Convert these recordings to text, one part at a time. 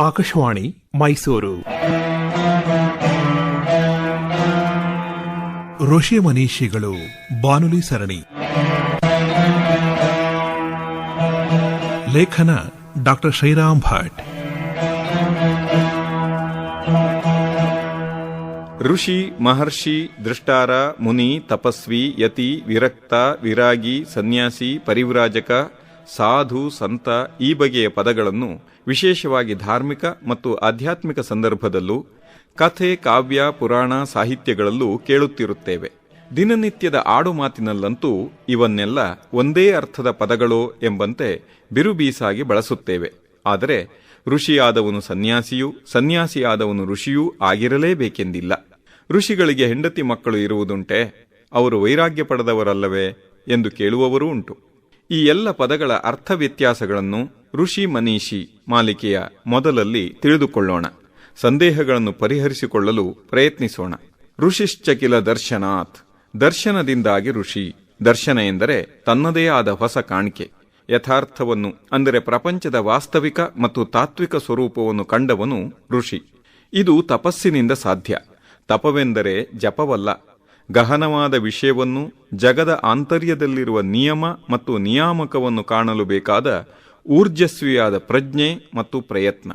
ಆಕಾಶವಾಣಿ ಮೈಸೂರು. ಋಷಿ ಮನೀಷಿಗಳು ಬಾನುಲಿ ಸರಣಿ. ಲೇಖನ ಡಾ. ಶ್ರೀರಾಮ್ ಭಟ್. ಋಷಿ, ಮಹರ್ಷಿ, ದೃಷ್ಟಾರ, ಮುನಿ, ತಪಸ್ವಿ, ಯತಿ, ವಿರಕ್ತ, ವಿರಾಗಿ, ಸನ್ಯಾಸಿ, ಪರಿವ್ರಾಜಕ, ಸಾಧು, ಸಂತ ಈ ಬಗೆಯ ಪದಗಳನ್ನು ವಿಶೇಷವಾಗಿ ಧಾರ್ಮಿಕ ಮತ್ತು ಆಧ್ಯಾತ್ಮಿಕ ಸಂದರ್ಭದಲ್ಲೂ ಕಥೆ, ಕಾವ್ಯ, ಪುರಾಣ, ಸಾಹಿತ್ಯಗಳಲ್ಲೂ ಕೇಳುತ್ತಿರುತ್ತೇವೆ. ದಿನನಿತ್ಯದ ಆಡುಮಾತಿನಲ್ಲಂತೂ ಇವನ್ನೆಲ್ಲ ಒಂದೇ ಅರ್ಥದ ಪದಗಳೋ ಎಂಬಂತೆ ಬಿರುಬೀಸಾಗಿ ಬಳಸುತ್ತೇವೆ. ಆದರೆ ಋಷಿಯಾದವನು ಸನ್ಯಾಸಿಯೂ, ಸನ್ಯಾಸಿಯಾದವನು ಋಷಿಯೂ ಆಗಿರಲೇಬೇಕೆಂದಿಲ್ಲ. ಋಷಿಗಳಿಗೆ ಹೆಂಡತಿ ಮಕ್ಕಳು ಇರುವುದುಂಟೆ? ಅವರು ವೈರಾಗ್ಯ ಪಡೆದವರಲ್ಲವೇ ಎಂದು ಕೇಳುವವರೂ ಉಂಟು. ಈ ಎಲ್ಲ ಪದಗಳ ಅರ್ಥ ವ್ಯತ್ಯಾಸಗಳನ್ನು ಋಷಿ ಮನೀಷಿ ಮಾಲಿಕೆಯ ಮೊದಲಲ್ಲಿ ತಿಳಿದುಕೊಳ್ಳೋಣ. ಸಂದೇಹಗಳನ್ನು ಪರಿಹರಿಸಿಕೊಳ್ಳಲು ಪ್ರಯತ್ನಿಸೋಣ. ಋಷಿಶ್ಚಕಿಲ ದರ್ಶನಾತ್, ದರ್ಶನದಿಂದಾಗಿ ಋಷಿ. ದರ್ಶನ ಎಂದರೆ ತನ್ನದೇ ಆದ ಹೊಸ ಕಾಣಿಕೆ, ಯಥಾರ್ಥವನ್ನು ಅಂದರೆ ಪ್ರಪಂಚದ ವಾಸ್ತವಿಕ ಮತ್ತು ತಾತ್ವಿಕ ಸ್ವರೂಪವನ್ನು ಕಂಡವನು ಋಷಿ. ಇದು ತಪಸ್ಸಿನಿಂದ ಸಾಧ್ಯ. ತಪವೆಂದರೆ ಜಪವಲ್ಲ. ಗಹನವಾದ ವಿಷಯವನ್ನು, ಜಗದ ಆಂತರ್ಯದಲ್ಲಿರುವ ನಿಯಮ ಮತ್ತು ನಿಯಾಮಕವನ್ನು ಕಾಣಲು ಬೇಕಾದ ಊರ್ಜಸ್ವಿಯಾದ ಪ್ರಜ್ಞೆ ಮತ್ತು ಪ್ರಯತ್ನ.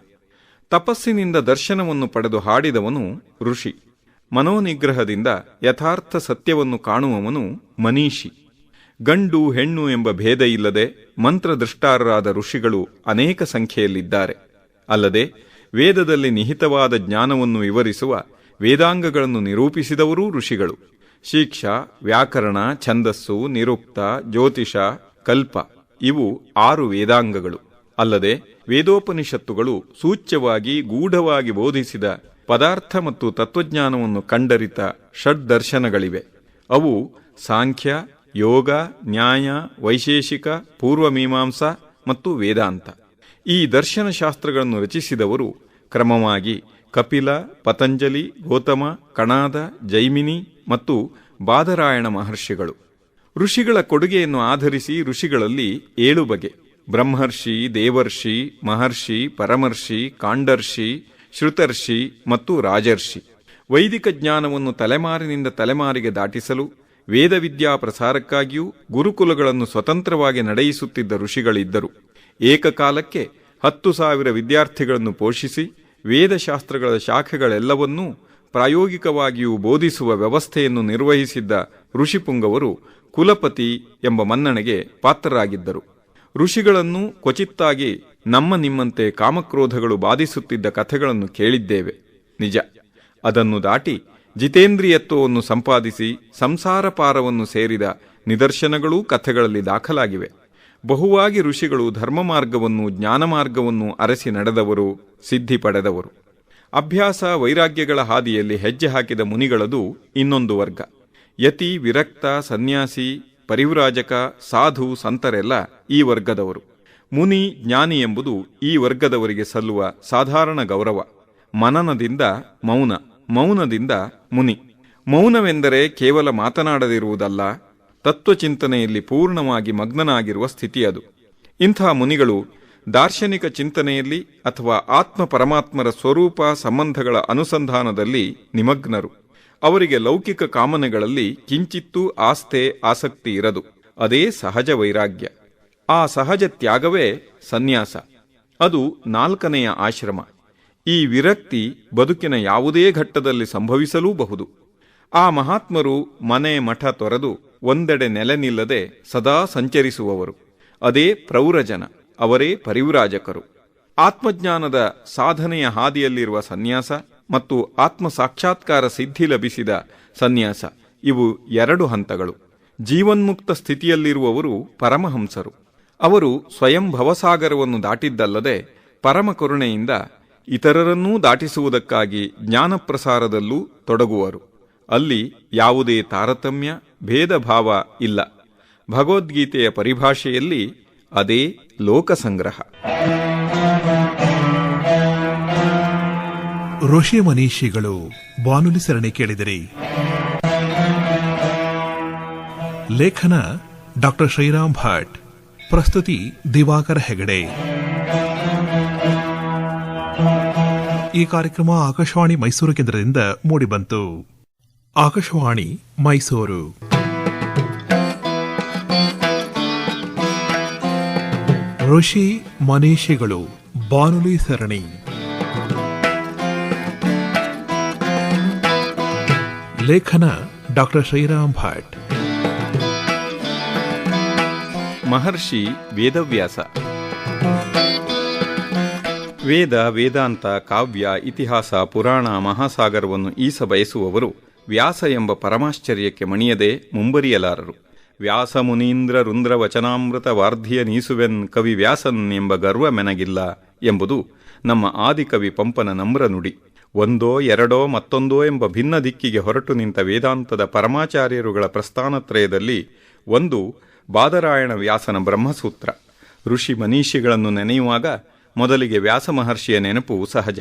ತಪಸ್ಸಿನಿಂದ ದರ್ಶನವನ್ನು ಪಡೆದು ಹಾಡಿದವನು ಋಷಿ. ಮನೋನಿಗ್ರಹದಿಂದ ಯಥಾರ್ಥ ಸತ್ಯವನ್ನು ಕಾಣುವವನು ಮನೀಷಿ. ಗಂಡು ಹೆಣ್ಣು ಎಂಬ ಭೇದ ಇಲ್ಲದೆ ಮಂತ್ರದೃಷ್ಟಾರರಾದ ಋಷಿಗಳು ಅನೇಕ ಸಂಖ್ಯೆಯಲ್ಲಿದ್ದಾರೆ. ಅಲ್ಲದೆ ವೇದದಲ್ಲಿ ನಿಹಿತವಾದ ಜ್ಞಾನವನ್ನು ವಿವರಿಸುವ ವೇದಾಂಗಗಳನ್ನು ನಿರೂಪಿಸಿದವರೂ ಋಷಿಗಳು. ಶಿಕ್ಷಾ, ವ್ಯಾಕರಣ, ಛಂದಸ್ಸು, ನಿರುಕ್ತ, ಜ್ಯೋತಿಷ, ಕಲ್ಪ ಇವು 6 ವೇದಾಂಗಗಳು. ಅಲ್ಲದೆ ವೇದೋಪನಿಷತ್ತುಗಳು ಸೂಚ್ಯವಾಗಿ ಗೂಢವಾಗಿ ಬೋಧಿಸಿದ ಪದಾರ್ಥ ಮತ್ತು ತತ್ವಜ್ಞಾನವನ್ನು ಕಂಡರಿತ ಷಡ್ದರ್ಶನಗಳಿವೆ. ಅವು ಸಾಂಖ್ಯ, ಯೋಗ, ನ್ಯಾಯ, ವೈಶೇಷಿಕ, ಪೂರ್ವಮೀಮಾಂಸಾ ಮತ್ತು ವೇದಾಂತ. ಈ ದರ್ಶನಶಾಸ್ತ್ರಗಳನ್ನು ರಚಿಸಿದವರು ಕ್ರಮವಾಗಿ ಕಪಿಲ, ಪತಂಜಲಿ, ಗೌತಮ, ಕಣಾದ, ಜೈಮಿನಿ ಮತ್ತು ಬಾದರಾಯಣ ಮಹರ್ಷಿಗಳು. ಋಷಿಗಳ ಕೊಡುಗೆಯನ್ನು ಆಧರಿಸಿ ಋಷಿಗಳಲ್ಲಿ 7 ಬಗೆ: ಬ್ರಹ್ಮರ್ಷಿ, ದೇವರ್ಷಿ, ಮಹರ್ಷಿ, ಪರಮರ್ಷಿ, ಕಾಂಡರ್ಷಿ, ಶ್ರುತರ್ಷಿ ಮತ್ತು ರಾಜರ್ಷಿ. ವೈದಿಕ ಜ್ಞಾನವನ್ನು ತಲೆಮಾರಿನಿಂದ ತಲೆಮಾರಿಗೆ ದಾಟಿಸಲು, ವೇದವಿದ್ಯಾ ಪ್ರಸಾರಕ್ಕಾಗಿಯೂ ಗುರುಕುಲಗಳನ್ನು ಸ್ವತಂತ್ರವಾಗಿ ನಡೆಯಿಸುತ್ತಿದ್ದ ಋಷಿಗಳಿದ್ದರು. ಏಕಕಾಲಕ್ಕೆ 10,000 ವಿದ್ಯಾರ್ಥಿಗಳನ್ನು ಪೋಷಿಸಿ ವೇದಶಾಸ್ತ್ರಗಳ ಶಾಖೆಗಳೆಲ್ಲವನ್ನೂ ಪ್ರಾಯೋಗಿಕವಾಗಿಯೂ ಬೋಧಿಸುವ ವ್ಯವಸ್ಥೆಯನ್ನು ನಿರ್ವಹಿಸಿದ್ದ ಋಷಿಪುಂಗವರು ಕುಲಪತಿ ಎಂಬ ಮನ್ನಣೆಗೆ ಪಾತ್ರರಾಗಿದ್ದರು. ಋಷಿಗಳನ್ನು ಕ್ವಚಿತ್ತಾಗಿ ನಮ್ಮ ನಿಮ್ಮಂತೆ ಕಾಮಕ್ರೋಧಗಳು ಬಾಧಿಸುತ್ತಿದ್ದ ಕಥೆಗಳನ್ನು ಕೇಳಿದ್ದೇವೆ, ನಿಜ. ಅದನ್ನು ದಾಟಿ ಜಿತೇಂದ್ರಿಯತ್ವವನ್ನು ಸಂಪಾದಿಸಿ ಸಂಸಾರ ಪಾರವನ್ನು ಸೇರಿದ ನಿದರ್ಶನಗಳೂ ಕಥೆಗಳಲ್ಲಿ ದಾಖಲಾಗಿವೆ. ಬಹುವಾಗಿ ಋಷಿಗಳು ಧರ್ಮ ಮಾರ್ಗವನ್ನು, ಜ್ಞಾನ ಮಾರ್ಗವನ್ನು ಅರಸಿ ನಡೆದವರು, ಸಿದ್ಧಿ ಪಡೆದವರು. ಅಭ್ಯಾಸ, ವೈರಾಗ್ಯಗಳ ಹಾದಿಯಲ್ಲಿ ಹೆಜ್ಜೆ ಹಾಕಿದ ಮುನಿಗಳದು ಇನ್ನೊಂದು ವರ್ಗ. ಯತಿ, ವಿರಕ್ತ, ಸನ್ಯಾಸಿ, ಪರಿವ್ರಾಜಕ, ಸಾಧು, ಸಂತರೆಲ್ಲ ಈ ವರ್ಗದವರು. ಮುನಿ, ಜ್ಞಾನಿ ಎಂಬುದು ಈ ವರ್ಗದವರಿಗೆ ಸಲ್ಲುವ ಸಾಧಾರಣ ಗೌರವ. ಮನನದಿಂದ ಮೌನ, ಮೌನದಿಂದ ಮುನಿ. ಮೌನವೆಂದರೆ ಕೇವಲ ಮಾತನಾಡದಿರುವುದಲ್ಲ, ತತ್ವಚಿಂತನೆಯಲ್ಲಿ ಪೂರ್ಣವಾಗಿ ಮಗ್ನನಾಗಿರುವ ಸ್ಥಿತಿ ಅದು. ಇಂಥ ಮುನಿಗಳು ದಾರ್ಶನಿಕ ಚಿಂತನೆಯಲ್ಲಿ ಅಥವಾ ಆತ್ಮ ಪರಮಾತ್ಮರ ಸ್ವರೂಪ ಸಂಬಂಧಗಳ ಅನುಸಂಧಾನದಲ್ಲಿ ನಿಮಗ್ನರು. ಅವರಿಗೆ ಲೌಕಿಕ ಕಾಮನೆಗಳಲ್ಲಿ ಕಿಂಚಿತ್ತೂ ಆಸಕ್ತಿ ಇರದು. ಅದೇ ಸಹಜ ವೈರಾಗ್ಯ. ಆ ಸಹಜ ತ್ಯಾಗವೇ ಸನ್ಯಾಸ. ಅದು 4ನೆಯ ಆಶ್ರಮ. ಈ ವಿರಕ್ತಿ ಬದುಕಿನ ಯಾವುದೇ ಘಟ್ಟದಲ್ಲಿ ಸಂಭವಿಸಲೂಬಹುದು. ಆ ಮಹಾತ್ಮರು ಮನೆ ಮಠ ತೊರೆದು ಒಂದೆಡೆ ನೆಲೆ ನಿಲ್ಲದೆ ಸದಾ ಸಂಚರಿಸುವವರು. ಅದೇ ಪ್ರೌರಜನ, ಅವರೇ ಪರಿವ್ರಾಜಕರು. ಆತ್ಮಜ್ಞಾನದ ಸಾಧನೆಯ ಹಾದಿಯಲ್ಲಿರುವ ಸನ್ಯಾಸ ಮತ್ತು ಆತ್ಮ ಸಾಕ್ಷಾತ್ಕಾರ ಸಿದ್ಧಿ ಲಭಿಸಿದ ಸನ್ಯಾಸ, ಇವು 2 ಹಂತಗಳು. ಜೀವನ್ಮುಕ್ತ ಸ್ಥಿತಿಯಲ್ಲಿರುವವರು ಪರಮಹಂಸರು. ಅವರು ಸ್ವಯಂ ಭವಸಾಗರವನ್ನು ದಾಟಿದ್ದಲ್ಲದೆ ಪರಮ ಕರುಣೆಯಿಂದ ಇತರರನ್ನೂ ದಾಟಿಸುವುದಕ್ಕಾಗಿ ಜ್ಞಾನಪ್ರಸಾರದಲ್ಲೂ ತೊಡಗುವರು. ಅಲ್ಲಿ ಯಾವುದೇ ತಾರತಮ್ಯ, ಭೇದ ಭಾವ ಇಲ್ಲ. ಭಗವದ್ಗೀತೆಯ ಪರಿಭಾಷೆಯಲ್ಲಿ ಅದೇ ಲೋಕಸಂಗ್ರಹ. ಋಷಿ ಮನೀಷಿಗಳು ಬಾನುಲಿ ಸರಣಿ ಕೇಳಿದಿರಿ. ಲೇಖನ ಡಾ. ಶ್ರೀರಾಮ್ ಭಟ್. ಪ್ರಸ್ತುತಿ ದಿವಾಕರ ಹೆಗಡೆ. ಈ ಕಾರ್ಯಕ್ರಮ ಆಕಾಶವಾಣಿ ಮೈಸೂರು ಕೇಂದ್ರದಿಂದ ಮೂಡಿಬಂತು. ಆಕಾಶವಾಣಿ ಮೈಸೂರು. ಋಷಿ ಮನೀಷಿಗಳು ಬಾನುಲಿ ಸರಣಿ. ಲೇಖನ ಡಾಕ್ಟರ್ ಶ್ರೀರಾಮ್ ಭಟ್. ಮಹರ್ಷಿ ವೇದವ್ಯಾಸ. ವೇದ, ವೇದಾಂತ, ಕಾವ್ಯ, ಇತಿಹಾಸ, ಪುರಾಣ, ಮಹಾಸಾಗರವನ್ನು ಈಸ ಬಯಸುವವರು ವ್ಯಾಸ ಎಂಬ ಪರಮಾಶ್ಚರ್ಯಕ್ಕೆ ಮಣಿಯದೆ ಮುಂಬರಿಯಲಾರರು. ವ್ಯಾಸ ಮುನೀಂದ್ರ ರುಂದ್ರ ವಚನಾಮೃತ ವಾರ್ಧಿಯ ನೀಸುವೆನ್ ಕವಿ ವ್ಯಾಸನ್ ಎಂಬ ಗರ್ವ ಮೆನಗಿಲ್ಲ ಎಂಬುದು ನಮ್ಮ ಆದಿಕವಿ ಪಂಪನ ನಮ್ರ ನುಡಿ. ಒಂದೋ ಎರಡೋ ಮತ್ತೊಂದೋ ಎಂಬ ಭಿನ್ನ ದಿಕ್ಕಿಗೆ ಹೊರಟು ನಿಂತ ವೇದಾಂತದ ಪರಮಾಚಾರ್ಯರುಗಳ ಪ್ರಸ್ಥಾನತ್ರಯದಲ್ಲಿ ಒಂದು ಬಾದರಾಯಣ ವ್ಯಾಸನ ಬ್ರಹ್ಮಸೂತ್ರ. ಋಷಿ ಮನೀಷಿಗಳನ್ನು ನೆನೆಯುವಾಗ ಮೊದಲಿಗೆ ವ್ಯಾಸ ಮಹರ್ಷಿಯ ನೆನಪು ಸಹಜ.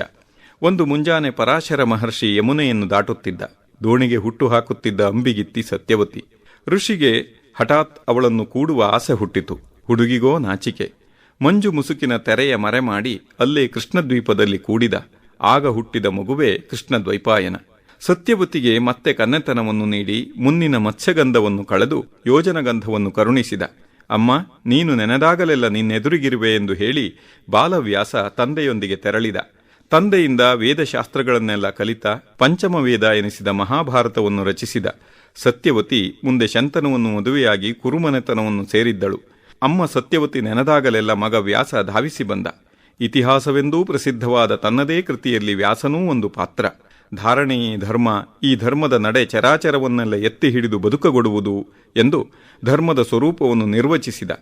ಒಂದು ಮುಂಜಾನೆ ಪರಾಶರ ಮಹರ್ಷಿ ಯಮುನೆಯನ್ನು ದಾಟುತ್ತಿದ್ದ. ದೋಣಿಗೆ ಹುಟ್ಟು ಹಾಕುತ್ತಿದ್ದ ಅಂಬಿಗಿತ್ತಿ ಸತ್ಯವತಿ. ಋಷಿಗೆ ಹಠಾತ್ ಅವಳನ್ನು ಕೂಡುವ ಆಸೆ ಹುಟ್ಟಿತು. ಹುಡುಗಿಗೋ ನಾಚಿಕೆ. ಮಂಜು ಮುಸುಕಿನ ತೆರೆಯ ಮರೆ ಮಾಡಿ ಅಲ್ಲೇ ಕೃಷ್ಣದ್ವೀಪದಲ್ಲಿ ಕೂಡಿದ. ಆಗ ಹುಟ್ಟಿದ ಮಗುವೇ ಕೃಷ್ಣದ್ವೈಪಾಯನ. ಸತ್ಯವತಿಗೆ ಮತ್ತೆ ಕನ್ನೆತನವನ್ನು ನೀಡಿ ಮುನ್ನಿನ ಮತ್ಸ್ಯಗಂಧವನ್ನು ಕಳೆದು ಯೋಜನಗಂಧವನ್ನು ಕರುಣಿಸಿದ. ಅಮ್ಮ, ನೀನು ನೆನೆದಾಗಲೆಲ್ಲ ನಿನ್ನೆದುರಿಗಿರುವೆ ಎಂದು ಹೇಳಿ ಬಾಲವ್ಯಾಸ ತಂದೆಯೊಂದಿಗೆ ತೆರಳಿದ. ತಂದೆಯಿಂದ ವೇದಶಾಸ್ತ್ರಗಳನ್ನೆಲ್ಲ ಕಲಿತ ಪಂಚಮ ವೇದ ಎನಿಸಿದ ಮಹಾಭಾರತವನ್ನು ರಚಿಸಿದ. ಸತ್ಯವತಿ ಮುಂದೆ ಶಂತನುವನ್ನು ಮದುವೆಯಾಗಿ ಕುರುಮನೆತನವನ್ನು ಸೇರಿದ್ದಳು. ಅಮ್ಮ ಸತ್ಯವತಿ ನೆನೆದಾಗಲೆಲ್ಲ ಮಗ ವ್ಯಾಸ ಧಾವಿಸಿ ಬಂದ. ಇತಿಹಾಸವೆಂದೂ ಪ್ರಸಿದ್ಧವಾದ ತನ್ನದೇ ಕೃತಿಯಲ್ಲಿ ವ್ಯಾಸನೂ ಒಂದು ಪಾತ್ರ. ಧಾರಣೆಯೇ ಧರ್ಮ, ಈ ಧರ್ಮದ ನಡೆ ಚರಾಚರವನ್ನೆಲ್ಲ ಎತ್ತಿ ಹಿಡಿದು ಬದುಕಗೊಡುವುದು ಎಂದು ಧರ್ಮದ ಸ್ವರೂಪವನ್ನು ನಿರ್ವಚಿಸಿದ.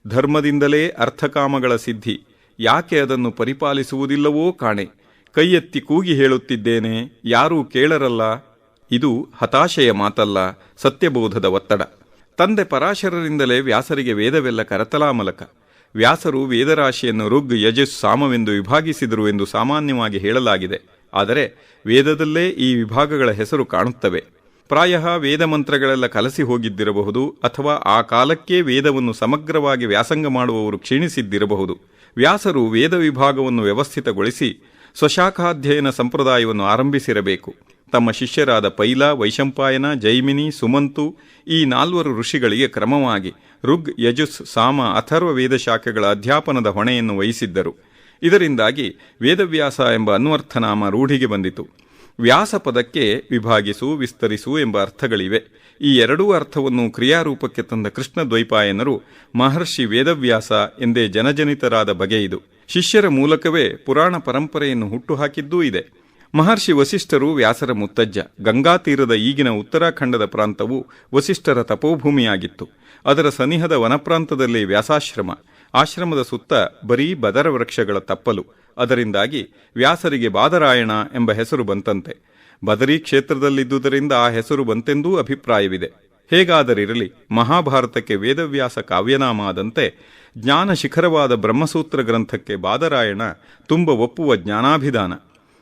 ಧರ್ಮದಿಂದಲೇ ಅರ್ಥಕಾಮಗಳ ಸಿದ್ಧಿ, ಯಾಕೆ ಅದನ್ನು ಪರಿಪಾಲಿಸುವುದಿಲ್ಲವೋ ಕಾಣೆ. ಕೈ ಎತ್ತಿ ಕೂಗಿ ಹೇಳುತ್ತಿದ್ದೇನೆ, ಯಾರೂ ಕೇಳರಲ್ಲ. ಇದು ಹತಾಶೆಯ ಮಾತಲ್ಲ, ಸತ್ಯಬೋಧದ ಒತ್ತಡ. ತಂದೆ ಪರಾಶರರಿಂದಲೇ ವ್ಯಾಸರಿಗೆ ವೇದವೆಲ್ಲ ಕರತಲಾಮಲಕ. ವ್ಯಾಸರು ವೇದರಾಶಿಯನ್ನು ಋಗ್, ಯಜುಸ್, ಸಾಮವೆಂದು ವಿಭಾಗಿಸಿದರು ಎಂದು ಸಾಮಾನ್ಯವಾಗಿ ಹೇಳಲಾಗಿದೆ. ಆದರೆ ವೇದದಲ್ಲೇ ಈ ವಿಭಾಗಗಳ ಹೆಸರು ಕಾಣುತ್ತವೆ. ಪ್ರಾಯಃ ವೇದ ಮಂತ್ರಗಳೆಲ್ಲ ಕಲಸಿ ಹೋಗಿದ್ದಿರಬಹುದು, ಅಥವಾ ಆ ಕಾಲಕ್ಕೇ ವೇದವನ್ನು ಸಮಗ್ರವಾಗಿ ವ್ಯಾಸಂಗ ಮಾಡುವವರು ಕ್ಷೀಣಿಸಿದ್ದಿರಬಹುದು. ವ್ಯಾಸರು ವೇದ ವಿಭಾಗವನ್ನು ವ್ಯವಸ್ಥಿತಗೊಳಿಸಿ ಸ್ವಶಾಖಾಧ್ಯಯನ ಸಂಪ್ರದಾಯವನ್ನು ಆರಂಭಿಸಿರಬೇಕು. ತಮ್ಮ ಶಿಷ್ಯರಾದ ಪೈಲ, ವೈಶಂಪಾಯನ, ಜೈಮಿನಿ, ಸುಮಂತು ಈ 4 ಋಷಿಗಳಿಗೆ ಕ್ರಮವಾಗಿ ಋಗ್, ಯಜುಸ್, ಸಾಮ, ಅಥರ್ವ ವೇದಶಾಖೆಗಳ ಅಧ್ಯಾಪನದ ಹೊಣೆಯನ್ನು ವಹಿಸಿದ್ದರು. ಇದರಿಂದಾಗಿ ವೇದವ್ಯಾಸ ಎಂಬ ಅನ್ವರ್ಥನಾಮ ರೂಢಿಗೆ ಬಂದಿತು. ವ್ಯಾಸ ಪದಕ್ಕೆ ವಿಭಾಗಿಸು, ವಿಸ್ತರಿಸು ಎಂಬ ಅರ್ಥಗಳಿವೆ. ಈ ಎರಡೂ ಅರ್ಥವನ್ನು ಕ್ರಿಯಾರೂಪಕ್ಕೆ ತಂದ ಕೃಷ್ಣದ್ವೈಪಾಯನರು ಮಹರ್ಷಿ ವೇದವ್ಯಾಸ ಎಂದೇ ಜನಜನಿತರಾದ ಬಗೆಯಿದು. ಶಿಷ್ಯರ ಮೂಲಕವೇ ಪುರಾಣ ಪರಂಪರೆಯನ್ನು ಹುಟ್ಟುಹಾಕಿದ್ದೂ ಇದೆ. ಮಹರ್ಷಿ ವಸಿಷ್ಠರು ವ್ಯಾಸರ ಮುತ್ತಜ್ಜ. ಗಂಗಾ ತೀರದ ಈಗಿನ ಉತ್ತರಾಖಂಡದ ಪ್ರಾಂತವು ವಸಿಷ್ಠರ ತಪೋಭೂಮಿಯಾಗಿತ್ತು. ಅದರ ಸನಿಹದ ವನಪ್ರಾಂತದಲ್ಲಿ ವ್ಯಾಸಾಶ್ರಮ. ಆಶ್ರಮದ ಸುತ್ತ ಬರೀ ಬದರ ವೃಕ್ಷಗಳ ತಪ್ಪಲು. ಅದರಿಂದಾಗಿ ವ್ಯಾಸರಿಗೆ ಬಾದರಾಯಣ ಎಂಬ ಹೆಸರು ಬಂತಂತೆ. ಬದರಿ ಕ್ಷೇತ್ರದಲ್ಲಿದ್ದುದರಿಂದ ಆ ಹೆಸರು ಬಂತೆಂದೂ ಅಭಿಪ್ರಾಯವಿದೆ. ಹೇಗಾದರಿರಲಿ, ಮಹಾಭಾರತಕ್ಕೆ ವೇದವ್ಯಾಸ ಕಾವ್ಯನಾಮ ಆದಂತೆ ಜ್ಞಾನ ಶಿಖರವಾದ ಬ್ರಹ್ಮಸೂತ್ರ ಗ್ರಂಥಕ್ಕೆ ಬಾದರಾಯಣ ತುಂಬ ಒಪ್ಪುವ ಜ್ಞಾನಾಭಿಧಾನ.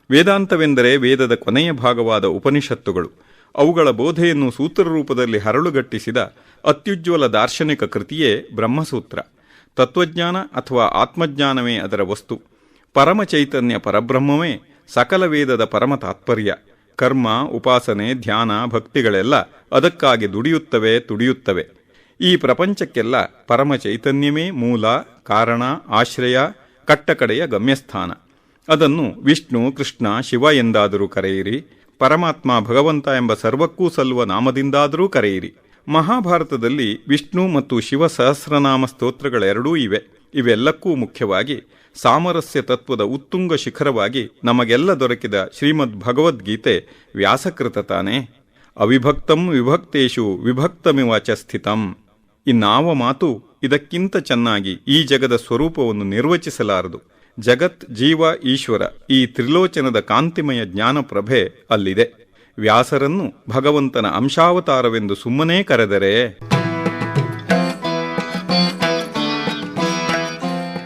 ವೇದಾಂತವೆಂದರೆ ವೇದದ ಕೊನೆಯ ಭಾಗವಾದ ಉಪನಿಷತ್ತುಗಳು. ಅವುಗಳ ಬೋಧೆಯನ್ನು ಸೂತ್ರರೂಪದಲ್ಲಿ ಹರಳುಗಟ್ಟಿಸಿದ ಅತ್ಯುಜ್ವಲ ದಾರ್ಶನಿಕ ಕೃತಿಯೇ ಬ್ರಹ್ಮಸೂತ್ರ. ತತ್ವಜ್ಞಾನ ಅಥವಾ ಆತ್ಮಜ್ಞಾನವೇ ಅದರ ವಸ್ತು. ಪರಮಚೈತನ್ಯ ಪರಬ್ರಹ್ಮವೇ ಸಕಲ ವೇದದ ಪರಮ ತಾತ್ಪರ್ಯ. ಕರ್ಮ, ಉಪಾಸನೆ, ಧ್ಯಾನ, ಭಕ್ತಿಗಳೆಲ್ಲ ಅದಕ್ಕಾಗಿ ದುಡಿಯುತ್ತವೆ, ತುಡಿಯುತ್ತವೆ. ಈ ಪ್ರಪಂಚಕ್ಕೆಲ್ಲ ಪರಮಚೈತನ್ಯವೇ ಮೂಲ, ಕಾರಣ, ಆಶ್ರಯ, ಕಟ್ಟಕಡೆಯ ಗಮ್ಯಸ್ಥಾನ. ಅದನ್ನು ವಿಷ್ಣು, ಕೃಷ್ಣ, ಶಿವ ಎಂದಾದರೂ ಕರೆಯಿರಿ, ಪರಮಾತ್ಮ, ಭಗವಂತ ಎಂಬ ಸರ್ವಕ್ಕೂ ಸಲ್ಲುವ ನಾಮದಿಂದಾದರೂ ಕರೆಯಿರಿ. ಮಹಾಭಾರತದಲ್ಲಿ ವಿಷ್ಣು ಮತ್ತು ಶಿವ ಸಹಸ್ರನಾಮ ಸ್ತೋತ್ರಗಳೆರಡೂ ಇವೆ. ಇವೆಲ್ಲಕ್ಕೂ ಮುಖ್ಯವಾಗಿ ಸಾಮರಸ್ಯ ತತ್ವದ ಉತ್ತುಂಗ ಶಿಖರವಾಗಿ ನಮಗೆಲ್ಲ ದೊರಕಿದ ಶ್ರೀಮದ್ ಭಗವದ್ಗೀತೆ ವ್ಯಾಸಕೃತ ತಾನೇ. ಅವಿಭಕ್ತಂ ವಿಭಕ್ತೇಷು ವಿಭಕ್ತಮಿವ ಚ ಸ್ಥಿತಂ. ಇನ್ನಾವ ಮಾತು ಇದಕ್ಕಿಂತ ಚೆನ್ನಾಗಿ ಈ ಜಗದ ಸ್ವರೂಪವನ್ನು ನಿರ್ವಚಿಸಲಾರದು. ಜಗತ್, ಜೀವ, ಈಶ್ವರ ಈ ತ್ರಿಲೋಚನದ ಕಾಂತಿಮಯ ಜ್ಞಾನಪ್ರಭೆ ಅಲ್ಲಿದೆ. ವ್ಯಾಸರನ್ನು ಭಗವಂತನ ಅಂಶಾವತಾರವೆಂದು ಸುಮ್ಮನೇ ಕರೆದರೆ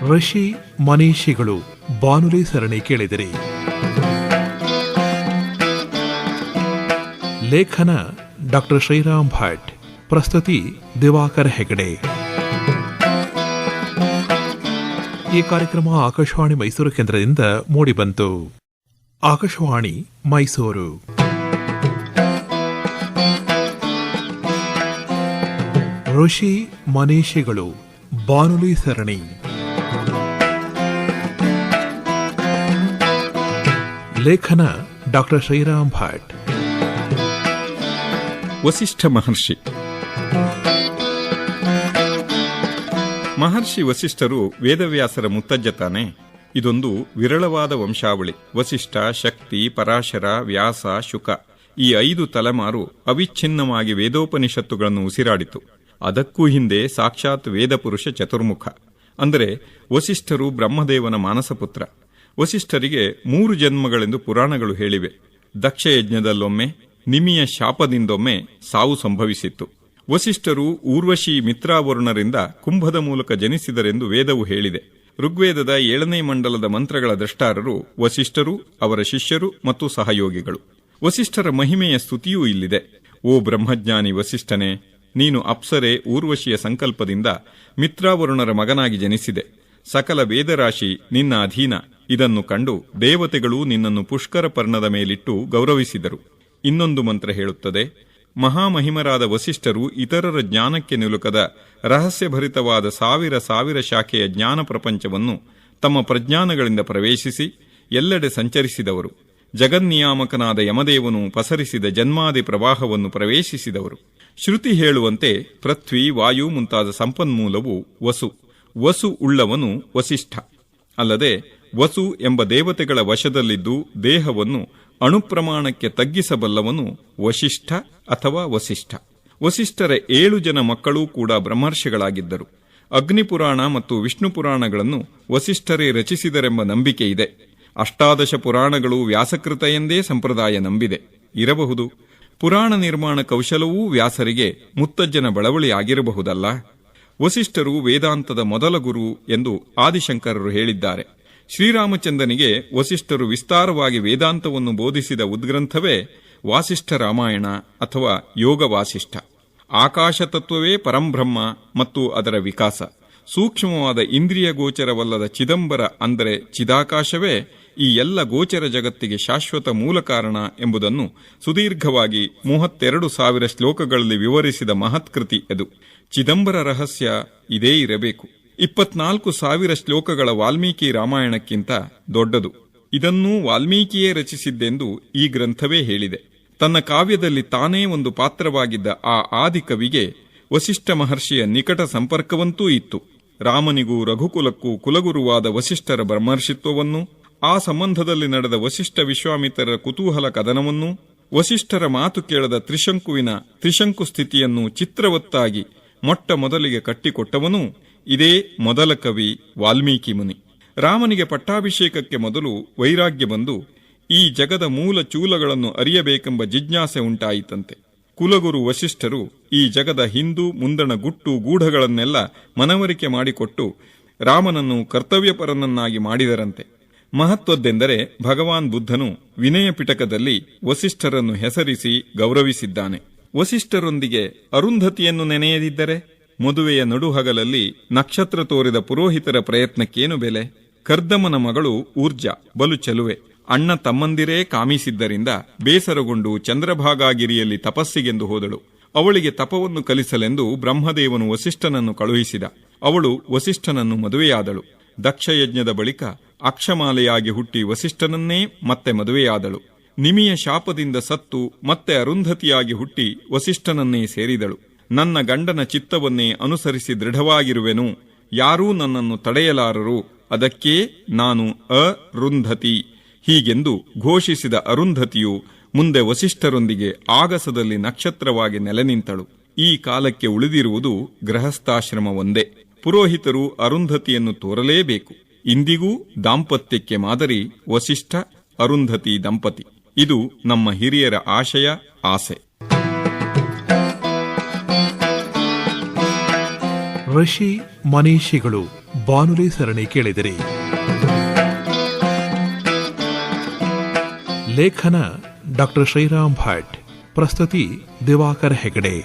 ಋಷಿ ಮನೀಷಿಗಳು ಬಾನುಲಿ ಸರಣಿ ಕೇಳಿದಿರಿ. ಲೇಖನ ಡಾಕ್ಟರ್ ಶ್ರೀರಾಮ್ ಭಟ್. ಪ್ರಸ್ತುತಿ ದಿವಾಕರ್ ಹೆಗಡೆ. ಈ ಕಾರ್ಯಕ್ರಮ ಆಕಾಶವಾಣಿ ಮೈಸೂರು ಕೇಂದ್ರದಿಂದ ಮೂಡಿಬಂತು. ಆಕಾಶವಾಣಿ ಮೈಸೂರು. ಋಷಿ ಮನೀಷಿಗಳು ಬಾನುಲಿ ಸರಣಿ. ಲೇಖನ ಡಾಕ್ಟರ್ ಶ್ರೀರಾಮ್ ಭಟ್. ವಸಿಷ್ಠ ಮಹರ್ಷಿ. ಮಹರ್ಷಿ ವಸಿಷ್ಠರು ವೇದವ್ಯಾಸರ ಮುತ್ತಜ್ಜ ತಾನೆ. ಇದೊಂದು ವಿರಳವಾದ ವಂಶಾವಳಿ. ವಸಿಷ್ಠ, ಶಕ್ತಿ, ಪರಾಶರ, ವ್ಯಾಸ, ಶುಕ ಈ 5 ತಲೆಮಾರು ಅವಿಚ್ಛಿನ್ನವಾಗಿ ವೇದೋಪನಿಷತ್ತುಗಳನ್ನು ಉಸಿರಾಡಿತು. ಅದಕ್ಕೂ ಹಿಂದೆ ಸಾಕ್ಷಾತ್ ವೇದಪುರುಷ ಚತುರ್ಮುಖ ಅಂದರೆ ವಸಿಷ್ಠರು ಬ್ರಹ್ಮದೇವನ ಮಾನಸಪುತ್ರ. ವಸಿಷ್ಠರಿಗೆ 3 ಜನ್ಮಗಳೆಂದು ಪುರಾಣಗಳು ಹೇಳಿವೆ. ದಕ್ಷಯಜ್ಞದಲ್ಲೊಮ್ಮೆ, ನಿಮಿಯ ಶಾಪದಿಂದೊಮ್ಮೆ ಸಾವು ಸಂಭವಿಸಿತ್ತು. ವಸಿಷ್ಠರು ಊರ್ವಶಿ ಮಿತ್ರಾವರುಣರಿಂದ ಕುಂಭದ ಮೂಲಕ ಜನಿಸಿದರೆಂದು ವೇದವು ಹೇಳಿದೆ. ಋಗ್ವೇದದ 7ನೇ ಮಂಡಲದ ಮಂತ್ರಗಳ ದ್ರಷ್ಟಾರರು ವಸಿಷ್ಠರು, ಅವರ ಶಿಷ್ಯರು ಮತ್ತು ಸಹಯೋಗಿಗಳು. ವಸಿಷ್ಠರ ಮಹಿಮೆಯ ಸ್ತುತಿಯೂ ಇಲ್ಲಿದೆ. ಓ ಬ್ರಹ್ಮಜ್ಞಾನಿ ವಸಿಷ್ಠನೇ, ನೀನು ಅಪ್ಸರೆ ಊರ್ವಶಿಯ ಸಂಕಲ್ಪದಿಂದ ಮಿತ್ರಾವರುಣರ ಮಗನಾಗಿ ಜನಿಸಿದೆ. ಸಕಲ ವೇದರಾಶಿ ನಿನ್ನ ಅಧೀನ. ಇದನ್ನು ಕಂಡು ದೇವತೆಗಳು ನಿನ್ನನ್ನು ಪುಷ್ಕರ ಪರ್ಣದ ಮೇಲಿಟ್ಟು ಗೌರವಿಸಿದರು. ಇನ್ನೊಂದು ಮಂತ್ರ ಹೇಳುತ್ತದೆ, ಮಹಾಮಹಿಮರಾದ ವಸಿಷ್ಠರು ಇತರರ ಜ್ಞಾನಕ್ಕೆ ನಿಲುಕದ ರಹಸ್ಯಭರಿತವಾದ ಸಾವಿರ ಶಾಖೆಯ ಜ್ಞಾನ ಪ್ರಪಂಚವನ್ನು ತಮ್ಮ ಪ್ರಜ್ಞಾನಗಳಿಂದ ಪ್ರವೇಶಿಸಿ ಎಲ್ಲೆಡೆ ಸಂಚರಿಸಿದವರು. ಜಗನ್ನಿಯಾಮಕನಾದ ಯಮದೇವನು ಪಸರಿಸಿದ ಜನ್ಮಾದಿ ಪ್ರವಾಹವನ್ನು ಪ್ರವೇಶಿಸಿದವರು. ಶ್ರುತಿ ಹೇಳುವಂತೆ ಪೃಥ್ವಿ, ವಾಯು ಮುಂತಾದ ಸಂಪನ್ಮೂಲವು ವಸು ಉಳ್ಳವನು ವಸಿಷ್ಠ. ಅಲ್ಲದೆ ವಸು ಎಂಬ ದೇವತೆಗಳ ವಶದಲ್ಲಿದ್ದು ದೇಹವನ್ನು ಅಣುಪ್ರಮಾಣಕ್ಕೆ ತಗ್ಗಿಸಬಲ್ಲವನು ವಶಿಷ್ಠ ಅಥವಾ ವಸಿಷ್ಠ. ವಸಿಷ್ಠರ 7 ಜನ ಮಕ್ಕಳೂ ಕೂಡ ಬ್ರಹ್ಮರ್ಷಿಗಳಾಗಿದ್ದರು. ಅಗ್ನಿಪುರಾಣ ಮತ್ತು ವಿಷ್ಣು ಪುರಾಣಗಳನ್ನು ವಸಿಷ್ಠರೇ ರಚಿಸಿದರೆಂಬ ನಂಬಿಕೆ ಇದೆ. 18 ಪುರಾಣಗಳು ವ್ಯಾಸಕೃತ ಎಂದೇ ಸಂಪ್ರದಾಯ ನಂಬಿದೆ. ಇರಬಹುದು. ಪುರಾಣ ನಿರ್ಮಾಣ ಕೌಶಲವೂ ವ್ಯಾಸರಿಗೆ ಮುತ್ತಜ್ಜನ ಬಳವಳಿ ಆಗಿರಬಹುದಲ್ಲ. ವಸಿಷ್ಠರು ವೇದಾಂತದ ಮೊದಲ ಗುರು ಎಂದು ಆದಿಶಂಕರರು ಹೇಳಿದ್ದಾರೆ. ಶ್ರೀರಾಮಚಂದ್ರನಿಗೆ ವಸಿಷ್ಠರು ವಿಸ್ತಾರವಾಗಿ ವೇದಾಂತವನ್ನು ಬೋಧಿಸಿದ ಉದ್ಗ್ರಂಥವೇ ವಾಸಿಷ್ಠ ರಾಮಾಯಣ ಅಥವಾ ಯೋಗ ವಾಸಿಷ್ಠ. ಆಕಾಶ ತತ್ವವೇ ಪರಂಬ್ರಹ್ಮ ಮತ್ತು ಅದರ ವಿಕಾಸ. ಸೂಕ್ಷ್ಮವಾದ ಇಂದ್ರಿಯ ಗೋಚರವಲ್ಲದ ಚಿದಂಬರ ಅಂದರೆ ಚಿದಾಕಾಶವೇ ಈ ಎಲ್ಲ ಗೋಚರ ಜಗತ್ತಿಗೆ ಶಾಶ್ವತ ಮೂಲ ಕಾರಣ ಎಂಬುದನ್ನು ಸುದೀರ್ಘವಾಗಿ 32,000 ಶ್ಲೋಕಗಳಲ್ಲಿ ವಿವರಿಸಿದ ಮಹತ್ಕೃತಿ ಅದು. ಚಿದಂಬರ ರಹಸ್ಯ ಇದೇ ಇರಬೇಕು. 24,000 ಶ್ಲೋಕಗಳ ವಾಲ್ಮೀಕಿ ರಾಮಾಯಣಕ್ಕಿಂತ ದೊಡ್ಡದು. ಇದನ್ನೂ ವಾಲ್ಮೀಕಿಯೇ ರಚಿಸಿದ್ದೆಂದು ಈ ಗ್ರಂಥವೇ ಹೇಳಿದೆ. ತನ್ನ ಕಾವ್ಯದಲ್ಲಿ ತಾನೇ ಒಂದು ಪಾತ್ರವಾಗಿದ್ದ ಆ ಆದಿಕವಿಗೆ ವಸಿಷ್ಠ ಮಹರ್ಷಿಯ ನಿಕಟ ಸಂಪರ್ಕವಂತೂ ಇತ್ತು. ರಾಮನಿಗೂ ರಘುಕುಲಕ್ಕೂ ಕುಲಗುರುವಾದ ವಸಿಷ್ಠರ ಬ್ರಹ್ಮರ್ಷಿತ್ವವನ್ನು, ಆ ಸಂಬಂಧದಲ್ಲಿ ನಡೆದ ವಸಿಷ್ಠ ವಿಶ್ವಾಮಿತ್ರರ ಕುತೂಹಲ ಕದನವನ್ನು, ವಸಿಷ್ಠರ ಮಾತು ಕೇಳದ ತ್ರಿಶಂಕು ಸ್ಥಿತಿಯನ್ನು ಚಿತ್ರವತ್ತಾಗಿ ಮೊಟ್ಟ ಮೊದಲಿಗೆ ಕಟ್ಟಿಕೊಟ್ಟವನೂ ಇದೇ ಮೊದಲ ಕವಿ ವಾಲ್ಮೀಕಿ ಮುನಿ. ರಾಮನಿಗೆ ಪಟ್ಟಾಭಿಷೇಕಕ್ಕೆ ಮೊದಲು ವೈರಾಗ್ಯ ಬಂದು ಈ ಜಗದ ಮೂಲ ಚೂಲಗಳನ್ನು ಅರಿಯಬೇಕೆಂಬ ಜಿಜ್ಞಾಸೆ ಉಂಟಾಯಿತಂತೆ. ಕುಲಗುರು ವಸಿಷ್ಠರು ಈ ಜಗದ ಹಿಂದು ಮುಂದಣ ಗುಟ್ಟು ಗೂಢಗಳನ್ನೆಲ್ಲ ಮನವರಿಕೆ ಮಾಡಿಕೊಟ್ಟು ರಾಮನನ್ನು ಕರ್ತವ್ಯಪರನನ್ನಾಗಿ ಮಾಡಿದರಂತೆ. ಮಹತ್ವದ್ದೆಂದರೆ ಭಗವಾನ್ ಬುದ್ಧನು ವಿನಯ ಪಿಟಕದಲ್ಲಿ ವಸಿಷ್ಠರನ್ನು ಹೆಸರಿಸಿ ಗೌರವಿಸಿದ್ದಾನೆ. ವಸಿಷ್ಠರೊಂದಿಗೆ ಅರುಂಧತಿಯನ್ನು ನೆನೆಯದಿದ್ದರೆ ಮದುವೆಯ ನಡುಹಗಲಲ್ಲಿ ನಕ್ಷತ್ರ ತೋರಿದ ಪುರೋಹಿತರ ಪ್ರಯತ್ನಕ್ಕೇನು ಬೆಲೆ? ಕರ್ದಮನ ಮಗಳು ಊರ್ಜಾ ಬಲು ಚೆಲುವೆ. ಅಣ್ಣ ತಮ್ಮಂದಿರೇ ಕಾಮಿಸಿದ್ದರಿಂದ ಬೇಸರಗೊಂಡು ಚಂದ್ರಭಾಗಾಗಿರಿಯಲ್ಲಿ ತಪಸ್ಸಿಗೆಂದು ಹೋದಳು. ಅವಳಿಗೆ ತಪವನ್ನು ಕಲಿಸಲೆಂದು ಬ್ರಹ್ಮದೇವನು ವಸಿಷ್ಠನನ್ನು ಕಳುಹಿಸಿದ. ಅವಳು ವಸಿಷ್ಠನನ್ನು ಮದುವೆಯಾದಳು. ದಕ್ಷಯಜ್ಞದ ಬಳಿಕ ಅಕ್ಷಮಾಲೆಯಾಗಿ ಹುಟ್ಟಿ ವಸಿಷ್ಠನನ್ನೇ ಮತ್ತೆ ಮದುವೆಯಾದಳು. ನಿಮಿಯ ಶಾಪದಿಂದ ಸತ್ತು ಮತ್ತೆ ಅರುಂಧತಿಯಾಗಿ ಹುಟ್ಟಿ ವಸಿಷ್ಠನನ್ನೇ ಸೇರಿದಳು. ನನ್ನ ಗಂಡನ ಚಿತ್ತವನ್ನೇ ಅನುಸರಿಸಿ ದೃಢವಾಗಿರುವೆನು, ಯಾರೂ ನನ್ನನ್ನು ತಡೆಯಲಾರರು, ಅದಕ್ಕೇ ನಾನು ಅರುಂಧತಿ ಹೀಗೆಂದು ಘೋಷಿಸಿದ ಅರುಂಧತಿಯು ಮುಂದೆ ವಸಿಷ್ಠರೊಂದಿಗೆ ಆಗಸದಲ್ಲಿ ನಕ್ಷತ್ರವಾಗಿ ನೆಲೆ ನಿಂತಳು. ಈ ಕಾಲಕ್ಕೆ ಉಳಿದಿರುವುದು ಗೃಹಸ್ಥಾಶ್ರಮ ಒಂದೇ. ಪುರೋಹಿತರು ಅರುಂಧತಿಯನ್ನು ತೋರಲೇಬೇಕು. ಇಂದಿಗೂ ದಾಂಪತ್ಯಕ್ಕೆ ಮಾದರಿ ವಸಿಷ್ಠ ಅರುಂಧತಿ ದಂಪತಿ. ಇದು ನಮ್ಮ ಹಿರಿಯರ ಆಶಯ, ಆಸೆ. ಋಷಿ ಮನೀಷಿಗಳು ಬಾನುಲಿ ಸರಣಿ ಕೇಳಿದಿರಿ. ಲೇಖನ ಡಾಕ್ಟರ್ ಶ್ರೀರಾಮ್ ಭಟ್. ಪ್ರಸ್ತುತಿ ದಿವಾಕರ್ ಹೆಗಡೆ.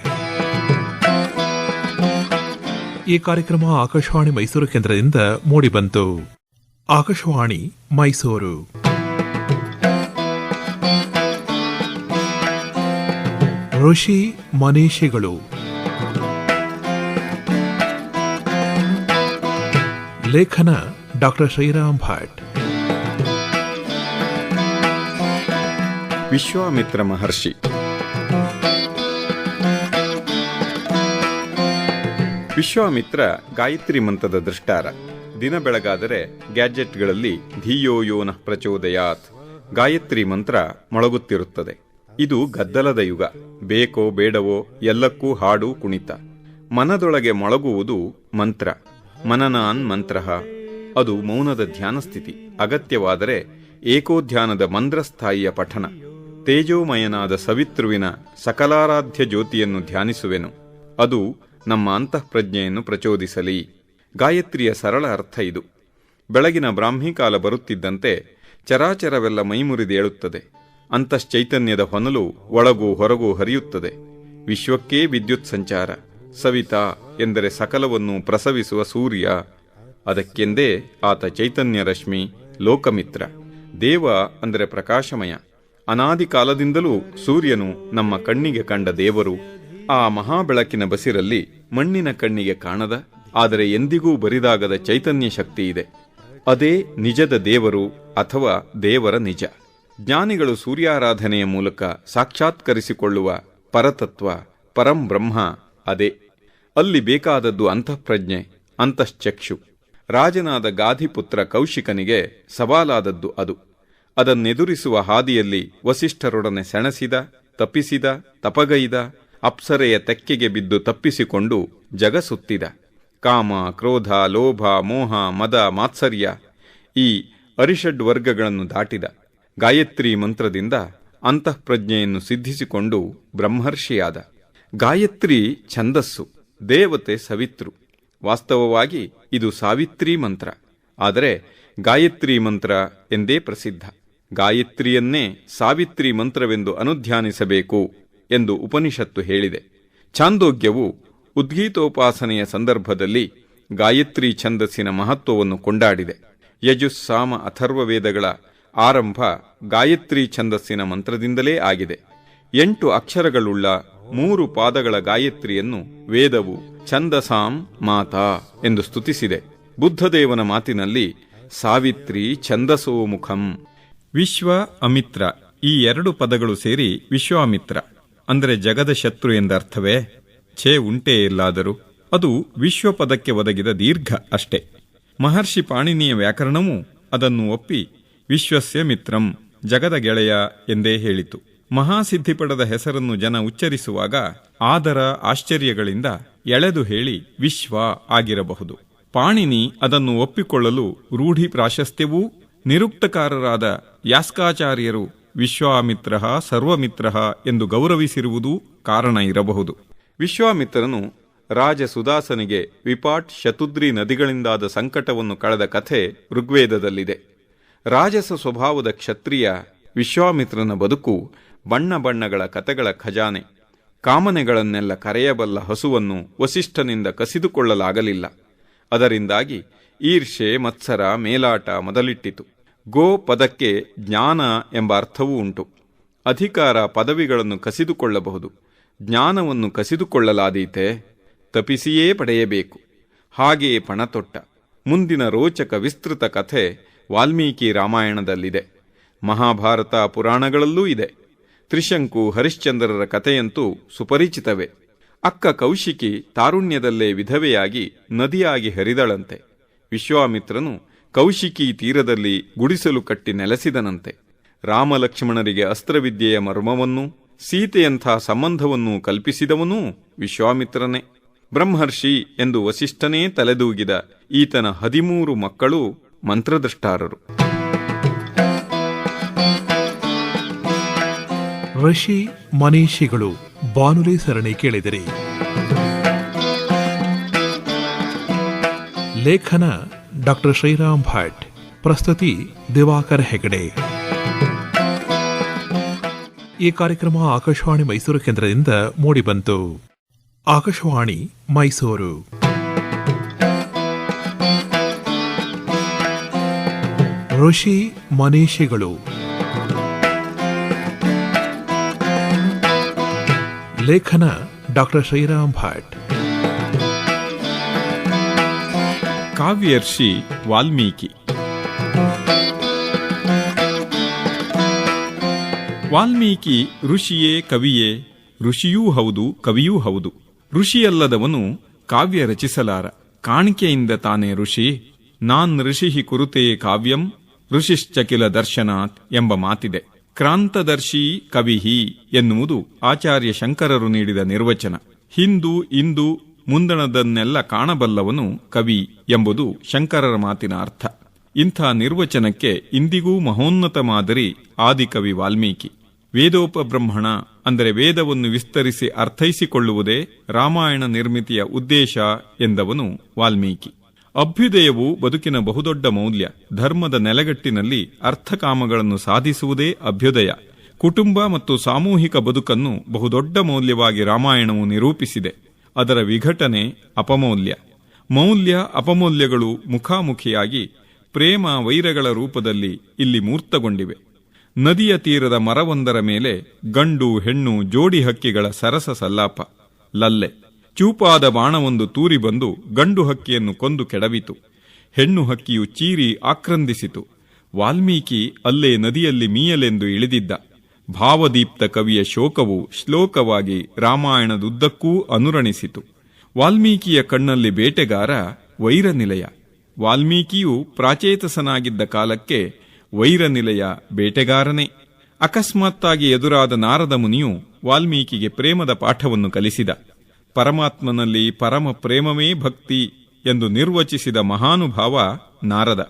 ಈ ಕಾರ್ಯಕ್ರಮ ಆಕಾಶವಾಣಿ ಮೈಸೂರು ಕೇಂದ್ರದಿಂದ ಮೂಡಿಬಂತು. ಆಕಾಶವಾಣಿ ಮೈಸೂರು. ಋಷಿ ಮನೀಷಿಗಳು. ಲೇಖನ ಡಾಕ್ಟರ್ ಶ್ರೀರಾಮ್ ಭಟ್. ವಿಶ್ವಾಮಿತ್ರ ಮಹರ್ಷಿ. ವಿಶ್ವಾಮಿತ್ರ ಗಾಯತ್ರಿ ಮಂತ್ರದ ದೃಷ್ಟಾರ. ದಿನ ಬೆಳಗಾದರೆ ಗ್ಯಾಜೆಟ್ಗಳಲ್ಲಿ ಧಿಯೋ ಯೋ ನಃ ಪ್ರಚೋದಯಾತ್ ಗಾಯತ್ರಿ ಮಂತ್ರ ಮೊಳಗುತ್ತಿರುತ್ತದೆ. ಇದು ಗದ್ದಲದ ಯುಗ. ಬೇಕೋ ಬೇಡವೋ ಎಲ್ಲಕ್ಕೂ ಹಾಡು ಕುಣಿತ. ಮನದೊಳಗೆ ಮೊಳಗುವುದು ಮಂತ್ರ. ಮನನಾನ್ ಮಂತ್ರ. ಅದು ಮೌನದ ಧ್ಯಾನ ಸ್ಥಿತಿ. ಅಗತ್ಯವಾದರೆ ಏಕೋಧ್ಯಾನದ ಮಂದ್ರಸ್ಥಾಯಿಯ ಪಠನ. ತೇಜೋಮಯನಾದ ಸವಿತೃವಿನ ಸಕಲಾರಾಧ್ಯ ಜ್ಯೋತಿಯನ್ನು ಧ್ಯಾನಿಸುವೆನು. ಅದು ನಮ್ಮ ಅಂತಃಪ್ರಜ್ಞೆಯನ್ನು ಪ್ರಚೋದಿಸಲಿ. ಗಾಯತ್ರಿಯ ಸರಳ ಅರ್ಥ ಇದು. ಬೆಳಗಿನ ಬ್ರಾಹ್ಮೀಕಾಲ ಬರುತ್ತಿದ್ದಂತೆ ಚರಾಚರವೆಲ್ಲ ಮೈಮುರಿದೇಳುತ್ತದೆ. ಅಂತಶ್ಚೈತನ್ಯದ ಹೊನಲು ಒಳಗೂ ಹೊರಗೂ ಹರಿಯುತ್ತದೆ. ವಿಶ್ವಕ್ಕೇ ವಿದ್ಯುತ್ ಸಂಚಾರ. ಸವಿತಾ ಎಂದರೆ ಸಕಲವನ್ನು ಪ್ರಸವಿಸುವ ಸೂರ್ಯ. ಅದಕ್ಕೆಂದೇ ಆತ ಚೈತನ್ಯ ರಶ್ಮಿ, ಲೋಕಮಿತ್ರ. ದೇವ ಅಂದರೆ ಪ್ರಕಾಶಮಯ. ಅನಾದಿ ಕಾಲದಿಂದಲೂ ಸೂರ್ಯನು ನಮ್ಮ ಕಣ್ಣಿಗೆ ಕಂಡ ದೇವರು. ಆ ಮಹಾಬೆಳಕಿನ ಬಸಿರಲ್ಲಿ ಮಣ್ಣಿನ ಕಣ್ಣಿಗೆ ಕಾಣದ, ಆದರೆ ಎಂದಿಗೂ ಬರಿದಾಗದ ಚೈತನ್ಯ ಶಕ್ತಿ ಇದೆ. ಅದೇ ನಿಜದ ದೇವರು ಅಥವಾ ದೇವರ ನಿಜ. ಜ್ಞಾನಿಗಳು ಸೂರ್ಯಾರಾಧನೆಯ ಮೂಲಕ ಸಾಕ್ಷಾತ್ಕರಿಸಿಕೊಳ್ಳುವ ಪರತತ್ವ, ಪರಂ ಬ್ರಹ್ಮ ಅದೇ. ಅಲ್ಲಿ ಬೇಕಾದದ್ದು ಅಂತಃಪ್ರಜ್ಞೆ, ಅಂತಶ್ಚಕ್ಷು. ರಾಜನಾದ ಗಾಧಿಪುತ್ರ ಕೌಶಿಕನಿಗೆ ಸವಾಲಾದದ್ದು ಅದು. ಅದನ್ನೆದುರಿಸುವ ಹಾದಿಯಲ್ಲಿ ವಸಿಷ್ಠರೊಡನೆ ಸೆಣಸಿದ, ತಪ್ಪಿಸಿದ, ತಪಗೈದ, ಅಪ್ಸರೆಯ ತೆಕ್ಕೆಗೆ ಬಿದ್ದು ತಪ್ಪಿಸಿಕೊಂಡು ಜಗಸುತ್ತಿದ. ಕಾಮ, ಕ್ರೋಧ, ಲೋಭ, ಮೋಹ, ಮದ, ಮಾತ್ಸರ್ಯ ಈ ಅರಿಷಡ್ ವರ್ಗಗಳನ್ನು ದಾಟಿದ. ಗಾಯತ್ರಿ ಮಂತ್ರದಿಂದ ಅಂತಃಪ್ರಜ್ಞೆಯನ್ನು ಸಿದ್ಧಿಸಿಕೊಂಡು ಬ್ರಹ್ಮರ್ಷಿಯಾದ. ಗಾಯತ್ರಿ ಛಂದಸ್ಸು, ದೇವತೆ ಸವಿತೃ. ವಾಸ್ತವವಾಗಿ ಇದು ಸಾವಿತ್ರಿ ಮಂತ್ರ. ಆದರೆ ಗಾಯತ್ರಿ ಮಂತ್ರ ಎಂದೇ ಪ್ರಸಿದ್ಧ. ಗಾಯತ್ರಿಯನ್ನೇ ಸಾವಿತ್ರಿ ಮಂತ್ರವೆಂದು ಅನುಧ್ಯಾನಿಸಬೇಕು ಎಂದು ಉಪನಿಷತ್ತು ಹೇಳಿದೆ. ಛಾಂದೋಗ್ಯವು ಉದ್ಗೀತೋಪಾಸನೆಯ ಸಂದರ್ಭದಲ್ಲಿ ಗಾಯತ್ರಿ ಛಂದಸ್ಸಿನ ಮಹತ್ವವನ್ನು ಕೊಂಡಾಡಿದೆ. ಯಜುಸ್, ಸಾಮ, ಅಥರ್ವ ವೇದಗಳ ಆರಂಭ ಗಾಯತ್ರಿ ಛಂದಸ್ಸಿನ ಮಂತ್ರದಿಂದಲೇ ಆಗಿದೆ. 8 ಅಕ್ಷರಗಳುಳ್ಳ 3 ಪಾದಗಳ ಗಾಯತ್ರಿಯನ್ನು ವೇದವು ಛಂದಸಾಂ ಮಾತಾ ಎಂದು ಸ್ತುತಿಸಿದೆ. ಬುದ್ಧದೇವನ ಮಾತಿನಲ್ಲಿ ಸಾವಿತ್ರಿ ಛಂದಸೋ ಮುಖಂ. ವಿಶ್ವ, ಅಮಿತ್ರ ಈ 2 ಪದಗಳು ಸೇರಿ ವಿಶ್ವಾಮಿತ್ರ ಅಂದರೆ ಜಗದ ಶತ್ರು ಎಂದರ್ಥವೇ? ಛೇ, ಉಂಟೇ ಇಲ್ಲಾದರೂ. ಅದು ವಿಶ್ವಪದಕ್ಕೆ ಒದಗಿದ ದೀರ್ಘ ಅಷ್ಟೇ. ಮಹರ್ಷಿ ಪಾಣಿನಿಯ ವ್ಯಾಕರಣವೂ ಅದನ್ನು ಒಪ್ಪಿ ವಿಶ್ವಸ್ಯ ಮಿತ್ರಂ, ಜಗದ ಗೆಳೆಯ ಎಂದೇ ಹೇಳಿತು. ಮಹಾಸಿದ್ಧಿ ಪಡೆದ ಹೆಸರನ್ನು ಜನ ಉಚ್ಚರಿಸುವಾಗ ಆದರ ಆಶ್ಚರ್ಯಗಳಿಂದ ಎಳೆದು ಹೇಳಿ ವಿಶ್ವ ಆಗಿರಬಹುದು. ಪಾಣಿನಿ ಅದನ್ನು ಒಪ್ಪಿಕೊಳ್ಳಲು ರೂಢಿ ಪ್ರಾಶಸ್ತ್ಯವೂ ನಿರುಕ್ತಕಾರರಾದ ಯಾಸ್ಕಾಚಾರ್ಯರು ವಿಶ್ವಾಮಿತ್ರ ಸರ್ವಮಿತ್ರ ಎಂದು ಗೌರವಿಸಿರುವುದೂ ಕಾರಣ ಇರಬಹುದು. ವಿಶ್ವಾಮಿತ್ರನು ರಾಜ ಸುದಾಸನಿಗೆ ವಿಪಾಟ್, ಶತುದ್ರಿ ನದಿಗಳಿಂದಾದ ಸಂಕಟವನ್ನು ಕಳೆದ ಕಥೆ ಋಗ್ವೇದದಲ್ಲಿದೆ. ರಾಜಸ ಸ್ವಭಾವದ ಕ್ಷತ್ರಿಯ ವಿಶ್ವಾಮಿತ್ರನ ಬದುಕು ಬಣ್ಣ ಬಣ್ಣಗಳ ಕಥೆಗಳ ಖಜಾನೆ. ಕಾಮನೆಗಳನ್ನೆಲ್ಲ ಕರೆಯಬಲ್ಲ ಹಸುವನ್ನು ವಸಿಷ್ಠನಿಂದ ಕಸಿದುಕೊಳ್ಳಲಾಗಲಿಲ್ಲ. ಅದರಿಂದಾಗಿ ಈರ್ಷೆ, ಮತ್ಸರ, ಮೇಲಾಟ ಮೊದಲಿಟ್ಟಿತು. ಗೋ ಪದಕ್ಕೆ ಜ್ಞಾನ ಎಂಬ ಅರ್ಥವೂ ಉಂಟು. ಅಧಿಕಾರ, ಪದವಿಗಳನ್ನು ಕಸಿದುಕೊಳ್ಳಬಹುದು. ಜ್ಞಾನವನ್ನು ಕಸಿದುಕೊಳ್ಳಲಾದೀತೆ? ತಪಿಸಿಯೇ ಪಡೆಯಬೇಕು. ಹಾಗೆಯೇ ಪಣತೊಟ್ಟ. ಮುಂದಿನ ರೋಚಕ ವಿಸ್ತೃತ ಕಥೆ ವಾಲ್ಮೀಕಿ ರಾಮಾಯಣದಲ್ಲಿದೆ. ಮಹಾಭಾರತ ಪುರಾಣಗಳಲ್ಲೂ ಇದೆ. ತ್ರಿಶಂಕು, ಹರಿಶ್ಚಂದ್ರರ ಕಥೆಯಂತೂ ಸುಪರಿಚಿತವೇ. ಅಕ್ಕ ಕೌಶಿಕಿ ತಾರುಣ್ಯದಲ್ಲೇ ವಿಧವೆಯಾಗಿ ನದಿಯಾಗಿ ಹರಿದಳಂತೆ. ವಿಶ್ವಾಮಿತ್ರನು ಕೌಶಿಕಿ ತೀರದಲ್ಲಿ ಗುಡಿಸಲು ಕಟ್ಟಿ ನೆಲೆಸಿದನಂತೆ. ರಾಮಲಕ್ಷ್ಮಣರಿಗೆ ಅಸ್ತ್ರವಿದ್ಯೆಯ ಮರ್ಮವನ್ನೂ ಸೀತೆಯಂಥ ಸಂಬಂಧವನ್ನೂ ಕಲ್ಪಿಸಿದವನೂ ವಿಶ್ವಾಮಿತ್ರನೇ. ಬ್ರಹ್ಮರ್ಷಿ ಎಂದು ವಸಿಷ್ಠನೇ ತಲೆದೂಗಿದ ಈತನ 13 ಮಕ್ಕಳು ಮಂತ್ರದೃಷ್ಟಾರರು. ಋಷಿ ಮನೀಷಿಗಳು ಬಾನುಲಿ ಸರಣಿ ಕೇಳಿದಿರಿ. ಲೇಖನ ಡಾಕ್ಟರ್ ಶ್ರೀರಾಮ್ ಭಟ್. ಪ್ರಸ್ತುತಿ ದಿವಾಕರ್ ಹೆಗಡೆ. ಈ ಕಾರ್ಯಕ್ರಮ ಆಕಾಶವಾಣಿ ಮೈಸೂರು ಕೇಂದ್ರದಿಂದ ಮೂಡಿಬಂತು. ಆಕಾಶವಾಣಿ ಮೈಸೂರು. ಋಷಿ ಮನೀಷಿಗಳು. ಲೇಖನ ಡಾಕ್ಟರ್ ಶ್ರೀರಾಮ್ ಭಟ್. ಕಾವ್ಯರ್ಷಿ ವಾಲ್ಮೀಕಿ. ವಾಲ್ಮೀಕಿ ಋಷಿಯೇ ಕವಿಯೇ, ಋಷಿಯೂ ಹೌದು ಕವಿಯೂ ಹೌದು. ಋಷಿಯಲ್ಲದವನು ಕಾವ್ಯ ರಚಿಸಲಾರ. ಕಾಣಿಕೆಯಿಂದ ತಾನೇ ಋಷಿ. ನಾನ್ ಋಷಿ ಕುರುತೆ ಕಾವ್ಯಂ ಋಷಿಶ್ಚಕಿಲ ದರ್ಶನಾತ್ ಎಂಬ ಮಾತಿದೆ. ಕ್ರಾಂತದರ್ಶಿ ಕವಿಹಿ ಎನ್ನುವುದು ಆಚಾರ್ಯ ಶಂಕರರು ನೀಡಿದ ನಿರ್ವಚನ. ಹಿಂದು ಇಂದು ಮುಂದಣದನ್ನೆಲ್ಲ ಕಾಣಬಲ್ಲವನು ಕವಿ ಎಂಬುದು ಶಂಕರರ ಮಾತಿನ ಅರ್ಥ. ಇಂಥ ನಿರ್ವಚನಕ್ಕೆ ಇಂದಿಗೂ ಮಹೋನ್ನತ ಮಾದರಿ ಆದಿಕವಿ ವಾಲ್ಮೀಕಿ. ವೇದೋಪಬ್ರಹ್ಮಣ ಅಂದರೆ ವೇದವನ್ನು ವಿಸ್ತರಿಸಿ ಅರ್ಥೈಸಿಕೊಳ್ಳುವುದೇ ರಾಮಾಯಣ ನಿರ್ಮಿತಿಯ ಉದ್ದೇಶ ಎಂದವನು ವಾಲ್ಮೀಕಿ. ಅಭ್ಯುದಯವು ಬದುಕಿನ ಬಹುದೊಡ್ಡ ಮೌಲ್ಯ. ಧರ್ಮದ ನೆಲೆಗಟ್ಟಿನಲ್ಲಿ ಅರ್ಥಕಾಮಗಳನ್ನು ಸಾಧಿಸುವುದೇ ಅಭ್ಯುದಯ. ಕುಟುಂಬ ಮತ್ತು ಸಾಮೂಹಿಕ ಬದುಕನ್ನು ಬಹುದೊಡ್ಡ ಮೌಲ್ಯವಾಗಿ ರಾಮಾಯಣವು ನಿರೂಪಿಸಿದೆ. ಅದರ ವಿಘಟನೆ ಅಪಮೌಲ್ಯ. ಮೌಲ್ಯ ಅಪಮೌಲ್ಯಗಳು ಮುಖಾಮುಖಿಯಾಗಿ ಪ್ರೇಮ ವೈರಗಳ ರೂಪದಲ್ಲಿ ಇಲ್ಲಿ ಮೂರ್ತಗೊಂಡಿವೆ. ನದಿಯ ತೀರದ ಮರವೊಂದರ ಮೇಲೆ ಗಂಡು ಹೆಣ್ಣು ಜೋಡಿ ಹಕ್ಕಿಗಳ ಸರಸ ಸಲ್ಲಾಪ. ಲಲ್ಲೆ. ಚೂಪಾದ ಬಾಣವೊಂದು ತೂರಿ ಬಂದು ಗಂಡು ಹಕ್ಕಿಯನ್ನು ಕೊಂದು ಕೆಡವಿತು. ಹೆಣ್ಣು ಹಕ್ಕಿಯು ಚೀರಿ ಆಕ್ರಂದಿಸಿತು. ವಾಲ್ಮೀಕಿ ಅಲ್ಲೇ ನದಿಯಲ್ಲಿ ಮೀಯಲೆಂದು ಇಳಿದಿದ್ದ. ಭಾವದೀಪ್ತ ಕವಿಯ ಶೋಕವು ಶ್ಲೋಕವಾಗಿ ರಾಮಾಯಣದುದ್ದಕ್ಕೂ ಅನುರಣಿಸಿತು. ವಾಲ್ಮೀಕಿಯ ಕಣ್ಣಲ್ಲಿ ಬೇಟೆಗಾರ ವೈರನಿಲಯ. ವಾಲ್ಮೀಕಿಯು ಪ್ರಾಚೇತಸನಾಗಿದ್ದ ಕಾಲಕ್ಕೆ ವೈರನಿಲಯ ಬೇಟೆಗಾರನೇ. ಅಕಸ್ಮಾತ್ತಾಗಿ ಎದುರಾದ ನಾರದ ಮುನಿಯು ವಾಲ್ಮೀಕಿಗೆ ಪ್ರೇಮದ ಪಾಠವನ್ನು ಕಲಿಸಿದ. ಪರಮಾತ್ಮನಲ್ಲಿ ಪರಮ ಪ್ರೇಮವೇ ಭಕ್ತಿ ಎಂದು ನಿರ್ವಚಿಸಿದ ಮಹಾನುಭಾವ ನಾರದ.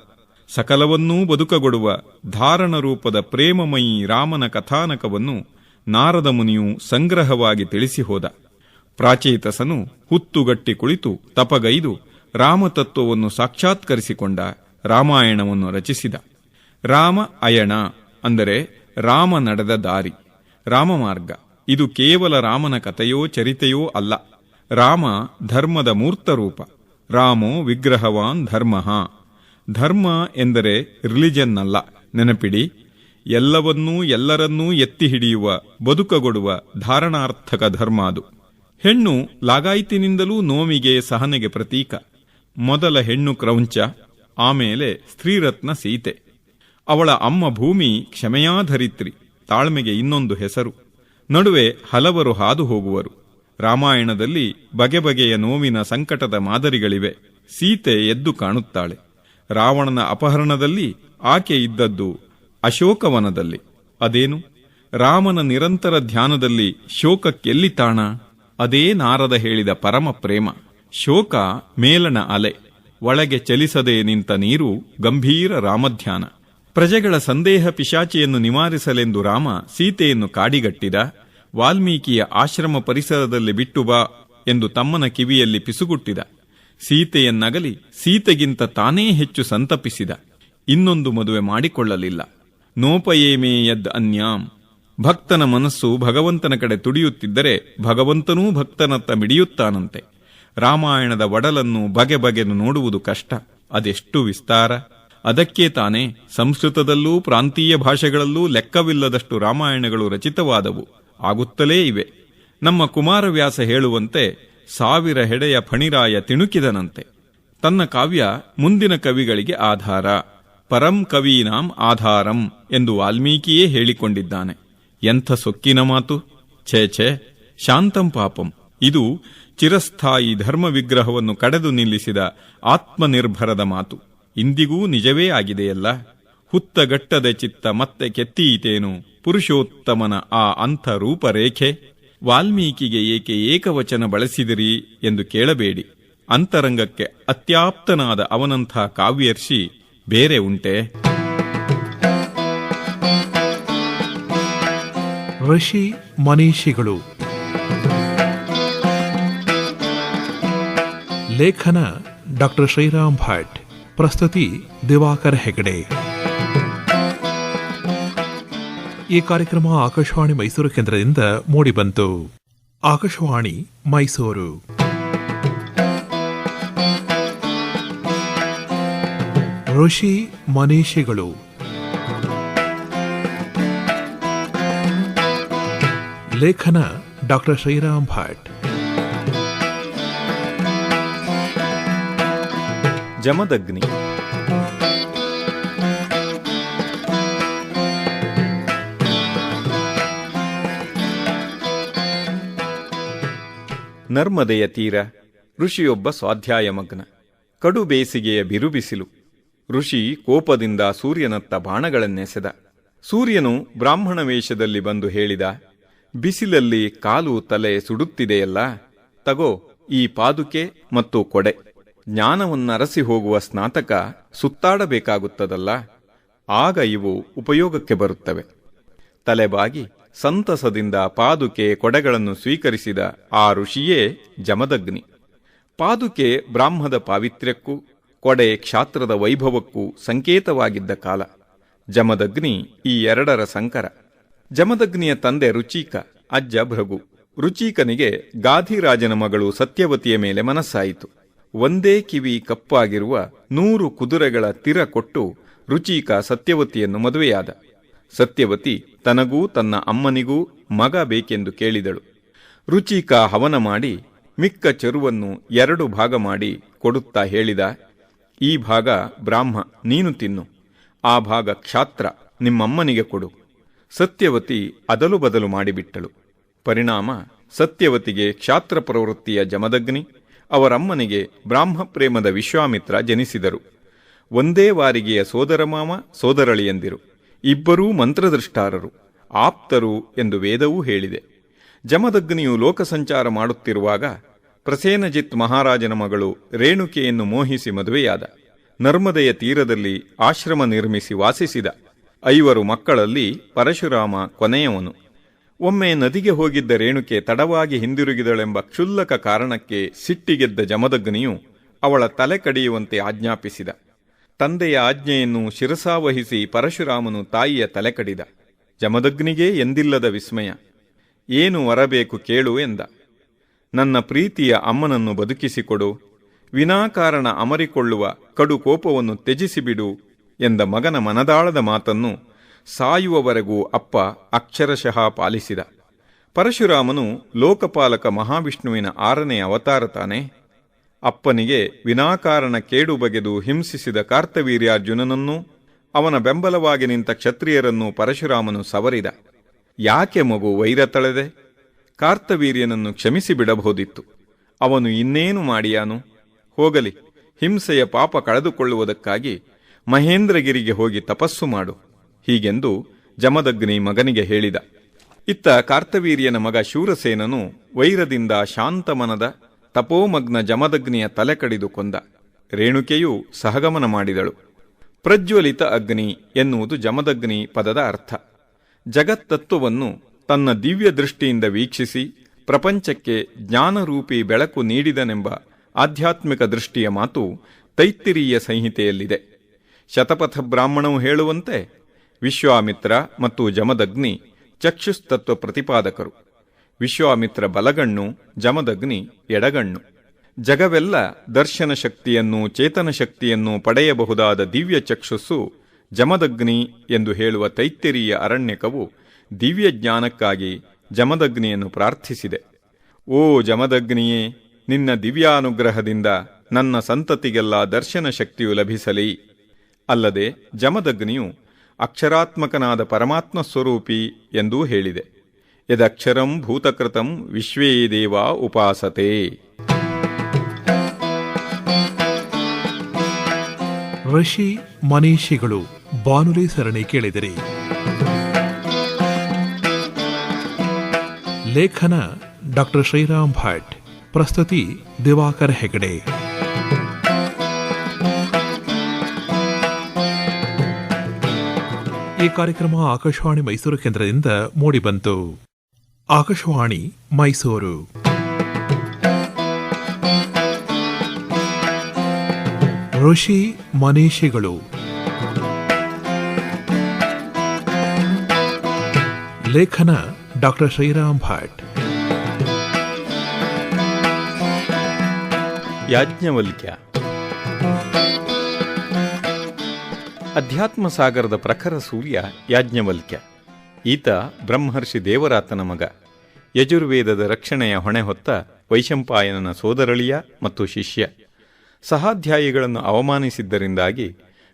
ಸಕಲವನ್ನೂ ಬದುಕಗೊಡುವ ಧಾರಣ ರೂಪದ ಪ್ರೇಮಮಯಿ ರಾಮನ ಕಥಾನಕವನ್ನು ನಾರದ ಮುನಿಯು ಸಂಗ್ರಹವಾಗಿ ತಿಳಿಸಿ ಹೋದ. ಪ್ರಾಚೇತಸನು ಹುತ್ತುಗಟ್ಟಿ ಕುಳಿತು ತಪಗೈದು ರಾಮತತ್ವವನ್ನು ಸಾಕ್ಷಾತ್ಕರಿಸಿಕೊಂಡ ರಾಮಾಯಣವನ್ನು ರಚಿಸಿದ. ರಾಮ ಅಯಣ ಅಂದರೆ ರಾಮ ನಡೆದ ದಾರಿ, ರಾಮಮಾರ್ಗ. ಇದು ಕೇವಲ ರಾಮನ ಕಥೆಯೋ ಚರಿತೆಯೋ ಅಲ್ಲ. ರಾಮ ಧರ್ಮದ ಮೂರ್ತರೂಪ. ರಾಮೋ ವಿಗ್ರಹವಾನ್ ಧರ್ಮ. ಧರ್ಮ ಎಂದರೆ ರಿಲಿಜನ್ ಅಲ್ಲ, ನೆನಪಿಡಿ. ಎಲ್ಲವನ್ನೂ ಎಲ್ಲರನ್ನೂ ಎತ್ತಿ ಹಿಡಿಯುವ ಬದುಕಗೊಡುವ ಧಾರಣಾರ್ಥಕ ಧರ್ಮ ಅದು. ಹೆಣ್ಣು ಲಾಗಾಯಿತಿನಿಂದಲೂ ನೋವಿಗೆ ಸಹನೆಗೆ ಪ್ರತೀಕ. ಮೊದಲ ಹೆಣ್ಣು ಕ್ರೌಂಚ, ಆಮೇಲೆ ಸ್ತ್ರೀರತ್ನ ಸೀತೆ. ಅವಳ ಅಮ್ಮ ಭೂಮಿ ಕ್ಷಮೆಯಾಧರಿತ್ರಿ, ತಾಳ್ಮೆಗೆ ಇನ್ನೊಂದು ಹೆಸರು. ನಡುವೆ ಹಲವರು ಹಾದು ಹೋಗುವರು. ರಾಮಾಯಣದಲ್ಲಿ ಬಗೆ ಬಗೆಯ ನೋವಿನ ಸಂಕಟದ ಮಾದರಿಗಳಿವೆ. ಸೀತೆ ಎದ್ದು ಕಾಣುತ್ತಾಳೆ. ರಾವಣನ ಅಪಹರಣದಲ್ಲಿ ಆಕೆ ಇದ್ದದ್ದು ಅಶೋಕವನದಲ್ಲಿ. ಅದೇನು? ರಾಮನ ನಿರಂತರ ಧ್ಯಾನದಲ್ಲಿ ಶೋಕಕ್ಕೆಲ್ಲಿ ತಾಣ? ಅದೇ ನಾರದ ಹೇಳಿದ ಪರಮ ಪ್ರೇಮ. ಶೋಕ ಮೇಲನ ಅಲೆ, ಒಳಗೆ ಚಲಿಸದೆ ನಿಂತ ನೀರು ಗಂಭೀರ ರಾಮಧ್ಯಾನ. ಪ್ರಜೆಗಳ ಸಂದೇಹ ಪಿಶಾಚಿಯನ್ನು ನಿವಾರಿಸಲೆಂದು ರಾಮ ಸೀತೆಯನ್ನು ಕಾಡಿಗಟ್ಟಿದ. ವಾಲ್ಮೀಕಿಯ ಆಶ್ರಮ ಪರಿಸರದಲ್ಲಿ ಬಿಟ್ಟು ಬಾ ಎಂದು ತಮ್ಮನ ಕಿವಿಯಲ್ಲಿ ಪಿಸುಗುಟ್ಟಿದ. ಸೀತೆಯನ್ನಗಲಿ ಸೀತೆಗಿಂತ ತಾನೇ ಹೆಚ್ಚು ಸಂತಪಿಸಿದ. ಇನ್ನೊಂದು ಮದುವೆ ಮಾಡಿಕೊಳ್ಳಲಿಲ್ಲ. ನೋಪಯೇಮೇ ಯದ್ ಅನ್ಯಾಂ. ಭಕ್ತನ ಮನಸ್ಸು ಭಗವಂತನ ಕಡೆ ತುಡಿಯುತ್ತಿದ್ದರೆ ಭಗವಂತನೂ ಭಕ್ತನತ್ತ ಮಿಡಿಯುತ್ತಾನಂತೆ. ರಾಮಾಯಣದ ಒಡಲನ್ನು ಬಗೆ ಬಗೆನು ನೋಡುವುದು ಕಷ್ಟ. ಅದೆಷ್ಟು ವಿಸ್ತಾರ! ಅದಕ್ಕೆ ತಾನೇ ಸಂಸ್ಕೃತದಲ್ಲೂ ಪ್ರಾಂತೀಯ ಭಾಷೆಗಳಲ್ಲೂ ಲೆಕ್ಕವಿಲ್ಲದಷ್ಟು ರಾಮಾಯಣಗಳು ರಚಿತವಾದವು, ಆಗುತ್ತಲೇ ಇವೆ. ನಮ್ಮ ಕುಮಾರವ್ಯಾಸ ಹೇಳುವಂತೆ 1000 ಹೆಡೆಯ ಫಣಿರಾಯ ತಿಣುಕಿದನಂತೆ. ತನ್ನ ಕಾವ್ಯ ಮುಂದಿನ ಕವಿಗಳಿಗೆ ಆಧಾರ. ಪರಂ ಕವೀನಾಂ ಆಧಾರಂ ಎಂದು ವಾಲ್ಮೀಕಿಯೇ ಹೇಳಿಕೊಂಡಿದ್ದಾನೆ. ಎಂಥ ಸೊಕ್ಕಿನ ಮಾತು! ಛೇ, ಶಾಂತಂ ಪಾಪಂ. ಇದು ಚಿರಸ್ಥಾಯಿ ಧರ್ಮ ವಿಗ್ರಹವನ್ನು ಕಡೆದು ನಿಲ್ಲಿಸಿದ ಆತ್ಮನಿರ್ಭರದ ಮಾತು. ಇಂದಿಗೂ ನಿಜವೇ ಆಗಿದೆಯಲ್ಲ. ಹುತ್ತಗಟ್ಟದೆ ಚಿತ್ತ ಮತ್ತೆ ಕೆತ್ತೀತೇನು ಪುರುಷೋತ್ತಮನ ಆ ಅಂಥ ರೂಪರೇಖೆ. ವಾಲ್ಮೀಕಿಗೆ ಏಕೆ ಏಕವಚನ ಬಳಸಿದಿರಿ ಎಂದು ಕೇಳಬೇಡಿ. ಅಂತರಂಗಕ್ಕೆ ಅತ್ಯಾಪ್ತನಾದ ಅವನಂಥ ಕಾವ್ಯರ್ಷಿ ಬೇರೆ ಉಂಟೆ? ಋಷಿ ಮನೀಷಿಗಳು. ಲೇಖನ ಡಾಕ್ಟರ್ ಶ್ರೀರಾಮ್ ಭಟ್. ಪ್ರಸ್ತುತಿ ದಿವಾಕರ್ ಹೆಗಡೆ. ಈ ಕಾರ್ಯಕ್ರಮ ಆಕಾಶವಾಣಿ ಮೈಸೂರು ಕೇಂದ್ರದಿಂದ ಮೂಡಿಬಂತು. ಆಕಾಶವಾಣಿ ಮೈಸೂರು. ಋಷಿ ಮನೀಷಿಗಳು. ಲೇಖನ ಡಾಕ್ಟರ್ ಶ್ರೀರಾಮ್ ಭಟ್. ಜಮದಗ್ನಿ. ನರ್ಮದೆಯ ತೀರ. ಋಷಿಯೊಬ್ಬ ಸ್ವಾಧ್ಯಾಯ ಮಗ್ನ. ಕಡು ಬೇಸಿಗೆಯ ಬಿರುಬಿಸಿಲು. ಋಷಿ ಕೋಪದಿಂದ ಸೂರ್ಯನತ್ತ ಬಾಣಗಳನ್ನೆಸೆದ. ಸೂರ್ಯನು ಬ್ರಾಹ್ಮಣ ವೇಷದಲ್ಲಿ ಬಂದು ಹೇಳಿದ, ಬಿಸಿಲಲ್ಲಿ ಕಾಲು ತಲೆ ಸುಡುತ್ತಿದೆಯಲ್ಲ, ತಗೋ ಈ ಪಾದುಕೆ ಮತ್ತು ಕೊಡೆ. ಜ್ಞಾನವನ್ನರಸಿ ಹೋಗುವ ಸ್ನಾತಕ ಸುತ್ತಾಡಬೇಕಾಗುತ್ತದಲ್ಲ, ಆಗ ಇವು ಉಪಯೋಗಕ್ಕೆ ಬರುತ್ತವೆ. ತಲೆಬಾಗಿ ಸಂತಸದಿಂದ ಪಾದುಕೆ ಕೊಡೆಗಳನ್ನು ಸ್ವೀಕರಿಸಿದ ಆ ಋಷಿಯೇ ಜಮದಗ್ನಿ. ಪಾದುಕೆ ಬ್ರಾಹ್ಮದ ಪಾವಿತ್ರ್ಯಕ್ಕೂ ಕೊಡೆ ಕ್ಷಾತ್ರದ ವೈಭವಕ್ಕೂ ಸಂಕೇತವಾಗಿದ್ದ ಕಾಲ. ಜಮದಗ್ನಿ ಈ ಎರಡರ ಸಂಕರ. ಜಮದಗ್ನಿಯ ತಂದೆ ರುಚೀಕ, ಅಜ್ಜ ಭೃಗು. ರುಚೀಕನಿಗೆ ಗಾಧಿರಾಜನ ಮಗಳು ಸತ್ಯವತಿಯ ಮೇಲೆ ಮನಸ್ಸಾಯಿತು. ಒಂದೇ ಕಿವಿ ಕಪ್ಪಾಗಿರುವ 100 ಕುದುರೆಗಳ ತಿರ ಕೊಟ್ಟು ರುಚೀಕ ಸತ್ಯವತಿಯನ್ನು ಮದುವೆಯಾದ. ಸತ್ಯವತಿ ತನಗೂ ತನ್ನ ಅಮ್ಮನಿಗೂ ಮಗ ಬೇಕೆಂದು ಕೇಳಿದಳು. ರುಚೀಕ ಹವನ ಮಾಡಿ ಮಿಕ್ಕ ಚೆರುವನ್ನು 2 ಭಾಗ ಮಾಡಿ ಕೊಡುತ್ತಾ ಹೇಳಿದ, ಈ ಭಾಗ ಬ್ರಾಹ್ಮ ನೀನು ತಿನ್ನು, ಆ ಭಾಗ ಕ್ಷಾತ್ರ ನಿಮ್ಮಮ್ಮನಿಗೆ ಕೊಡು. ಸತ್ಯವತಿ ಅದಲು ಬದಲು ಮಾಡಿಬಿಟ್ಟಳು. ಪರಿಣಾಮ ಸತ್ಯವತಿಗೆ ಕ್ಷಾತ್ರ ಪ್ರವೃತ್ತಿಯ ಜಮದಗ್ನಿ, ಅವರಮ್ಮನಿಗೆ ಬ್ರಾಹ್ಮ ಪ್ರೇಮದ ವಿಶ್ವಾಮಿತ್ರ ಜನಿಸಿದರು. ಒಂದೇ ವಾರಿಗೆಯ ಸೋದರಮಾಮ ಸೋದರಳಿಯಂದಿರು. ಇಬ್ಬರೂ ಮಂತ್ರದೃಷ್ಟಾರರು, ಆಪ್ತರು ಎಂದು ವೇದವೂ ಹೇಳಿದೆ. ಜಮದಗ್ನಿಯು ಲೋಕಸಂಚಾರ ಮಾಡುತ್ತಿರುವಾಗ ಪ್ರಸೇನಜಿತ್ ಮಹಾರಾಜನ ಮಗಳು ರೇಣುಕೆಯನ್ನು ಮೋಹಿಸಿ ಮದುವೆಯಾದ. ನರ್ಮದೆಯ ತೀರದಲ್ಲಿ ಆಶ್ರಮ ನಿರ್ಮಿಸಿ ವಾಸಿಸಿದ. 5 ಮಕ್ಕಳಲ್ಲಿ ಪರಶುರಾಮ ಕೊನೆಯವನು. ಒಮ್ಮೆ ನದಿಗೆ ಹೋಗಿದ್ದ ರೇಣುಕೆ ತಡವಾಗಿ ಹಿಂದಿರುಗಿದಳೆಂಬ ಕ್ಷುಲ್ಲಕ ಕಾರಣಕ್ಕೆ ಸಿಟ್ಟಿಗೆದ್ದ ಜಮದಗ್ನಿಯು ಅವಳ ತಲೆ ಕಡಿಯುವಂತೆ ಆಜ್ಞಾಪಿಸಿದ. ತಂದೆಯ ಆಜ್ಞೆಯನ್ನು ಶಿರಸಾವಹಿಸಿ ಪರಶುರಾಮನು ತಾಯಿಯ ತಲೆ ಕಡಿದ. ಜಮದಗ್ನಿಗೇ ಎಂದಿಲ್ಲದ ವಿಸ್ಮಯ. ಏನು ವರಬೇಕು ಕೇಳು ಎಂದ. ನನ್ನ ಪ್ರೀತಿಯ ಅಮ್ಮನನ್ನು ಬದುಕಿಸಿಕೊಡು, ವಿನಾಕಾರಣ ಅಮರಿಕೊಳ್ಳುವ ಕಡು ಕೋಪವನ್ನು ತ್ಯಜಿಸಿಬಿಡು ಎಂದ ಮಗನ ಮನದಾಳದ ಮಾತನ್ನು ಸಾಯುವವರೆಗೂ ಅಪ್ಪ ಅಕ್ಷರಶಃ ಪಾಲಿಸಿದ. ಪರಶುರಾಮನು ಲೋಕಪಾಲಕ ಮಹಾವಿಷ್ಣುವಿನ 6ನೇ ಅವತಾರ ತಾನೆ. ಅಪ್ಪನಿಗೆ ವಿನಾಕಾರಣ ಕೇಡು ಬಗೆದು ಹಿಂಸಿಸಿದ ಕಾರ್ತವೀರ್ಯಾರ್ಜುನನನ್ನೂ ಅವನ ಬೆಂಬಲವಾಗಿ ನಿಂತ ಕ್ಷತ್ರಿಯರನ್ನು ಪರಶುರಾಮನು ಸವರಿದ. ಯಾಕೆ ಮಗು ವೈರ ತಳೆದೆ? ಕಾರ್ತವೀರ್ಯನನ್ನು ಕ್ಷಮಿಸಿ ಬಿಡಬಹುದಿತ್ತು. ಅವನು ಇನ್ನೇನು ಮಾಡಿಯಾನು? ಹೋಗಲಿ, ಹಿಂಸೆಯ ಪಾಪ ಕಳೆದುಕೊಳ್ಳುವುದಕ್ಕಾಗಿ ಮಹೇಂದ್ರಗಿರಿಗೆ ಹೋಗಿ ತಪಸ್ಸು ಮಾಡು, ಹೀಗೆಂದು ಜಮದಗ್ನಿ ಮಗನಿಗೆ ಹೇಳಿದ. ಇತ್ತ ಕಾರ್ತವೀರ್ಯನ ಮಗ ಶೂರಸೇನನು ವೈರದಿಂದ ಶಾಂತಮನದ ತಪೋಮಗ್ನ ಜಮದಗ್ನಿಯ ತಲೆ ಕಡಿದು ಕೊಂದ. ರೇಣುಕೆಯು ಸಹಗಮನ ಮಾಡಿದಳು. ಪ್ರಜ್ವಲಿತ ಅಗ್ನಿ ಎನ್ನುವುದು ಜಮದಗ್ನಿ ಪದದ ಅರ್ಥ. ಜಗತ್ತತ್ವವನ್ನು ತನ್ನ ದಿವ್ಯ ದೃಷ್ಟಿಯಿಂದ ವೀಕ್ಷಿಸಿ ಪ್ರಪಂಚಕ್ಕೆ ಜ್ಞಾನರೂಪಿ ಬೆಳಕು ನೀಡಿದನೆಂಬ ಆಧ್ಯಾತ್ಮಿಕ ದೃಷ್ಟಿಯ ಮಾತು ತೈತ್ತಿರೀಯ ಸಂಹಿತೆಯಲ್ಲಿದೆ. ಶತಪಥ ಬ್ರಾಹ್ಮಣವು ಹೇಳುವಂತೆ ವಿಶ್ವಾಮಿತ್ರ ಮತ್ತು ಜಮದಗ್ನಿ ಚಕ್ಷುಸ್ತತ್ವ ಪ್ರತಿಪಾದಕರು. ವಿಶ್ವಾಮಿತ್ರ ಬಲಗಣ್ಣು, ಜಮದಗ್ನಿ ಎಡಗಣ್ಣು. ಜಗವೆಲ್ಲ ದರ್ಶನ ಶಕ್ತಿಯನ್ನು ಚೇತನ ಶಕ್ತಿಯನ್ನು ಪಡೆಯಬಹುದಾದ ದಿವ್ಯ ಚಕ್ಷುಸ್ಸು ಜಮದಗ್ನಿ ಎಂದು ಹೇಳುವ ತೈತ್ತಿರೀಯ ಅರಣ್ಯಕವು ದಿವ್ಯ ಜ್ಞಾನಕ್ಕಾಗಿ ಜಮದಗ್ನಿಯನ್ನು ಪ್ರಾರ್ಥಿಸಿದೆ. ಓ ಜಮದಗ್ನಿಯೇ, ನಿನ್ನ ದಿವ್ಯಾನುಗ್ರಹದಿಂದ ನನ್ನ ಸಂತತಿಗೆಲ್ಲ ದರ್ಶನ ಶಕ್ತಿಯು ಲಭಿಸಲಿ. ಅಲ್ಲದೆ ಜಮದಗ್ನಿಯು ಅಕ್ಷರಾತ್ಮಕನಾದ ಪರಮಾತ್ಮ ಸ್ವರೂಪಿ ಎಂದೂ ಹೇಳಿದೆ. ಯದಕ್ಷರಂ ಭೂತಕೃತಂ ವಿಶ್ವೇ ದೇವ ಉಪಾಸತೆ. ಋಷಿ ಮನೀಷಿಗಳು ಬಾನುಲಿ ಸರಣಿ ಕೇಳಿದಿರಿ. ಲೇಖನ ಡಾಕ್ಟರ್ ಶ್ರೀರಾಮ್ ಭಟ್. ಪ್ರಸ್ತುತಿ ದಿವಾಕರ್ ಹೆಗಡೆ. ಈ ಕಾರ್ಯಕ್ರಮ ಆಕಾಶವಾಣಿ ಮೈಸೂರು ಕೇಂದ್ರದಿಂದ ಮೂಡಿಬಂತು. ಆಕಾಶವಾಣಿ ಮೈಸೂರು. ಋಷಿ ಮನೀಷಿಗಳು. ಲೇಖನ ಡಾಕ್ಟರ್ ಶ್ರೀರಾಮ್ ಭಟ್. ಯಾಜ್ಞವಲ್ಕ್ಯ. ಅಧ್ಯಾತ್ಮ ಸಾಗರದ ಪ್ರಖರ ಸೂರ್ಯ ಯಾಜ್ಞವಲ್ಕ್ಯ. ಈತ ಬ್ರಹ್ಮರ್ಷಿ ದೇವರಾತನ ಮಗ. ಯಜುರ್ವೇದದ ರಕ್ಷಣೆಯ ಹೊಣೆ ಹೊತ್ತ ವೈಶಂಪಾಯನನ ಸೋದರಳಿಯ ಮತ್ತು ಶಿಷ್ಯ. ಸಹಾಧ್ಯಾಯಿಗಳನ್ನು ಅವಮಾನಿಸಿದ್ದರಿಂದಾಗಿ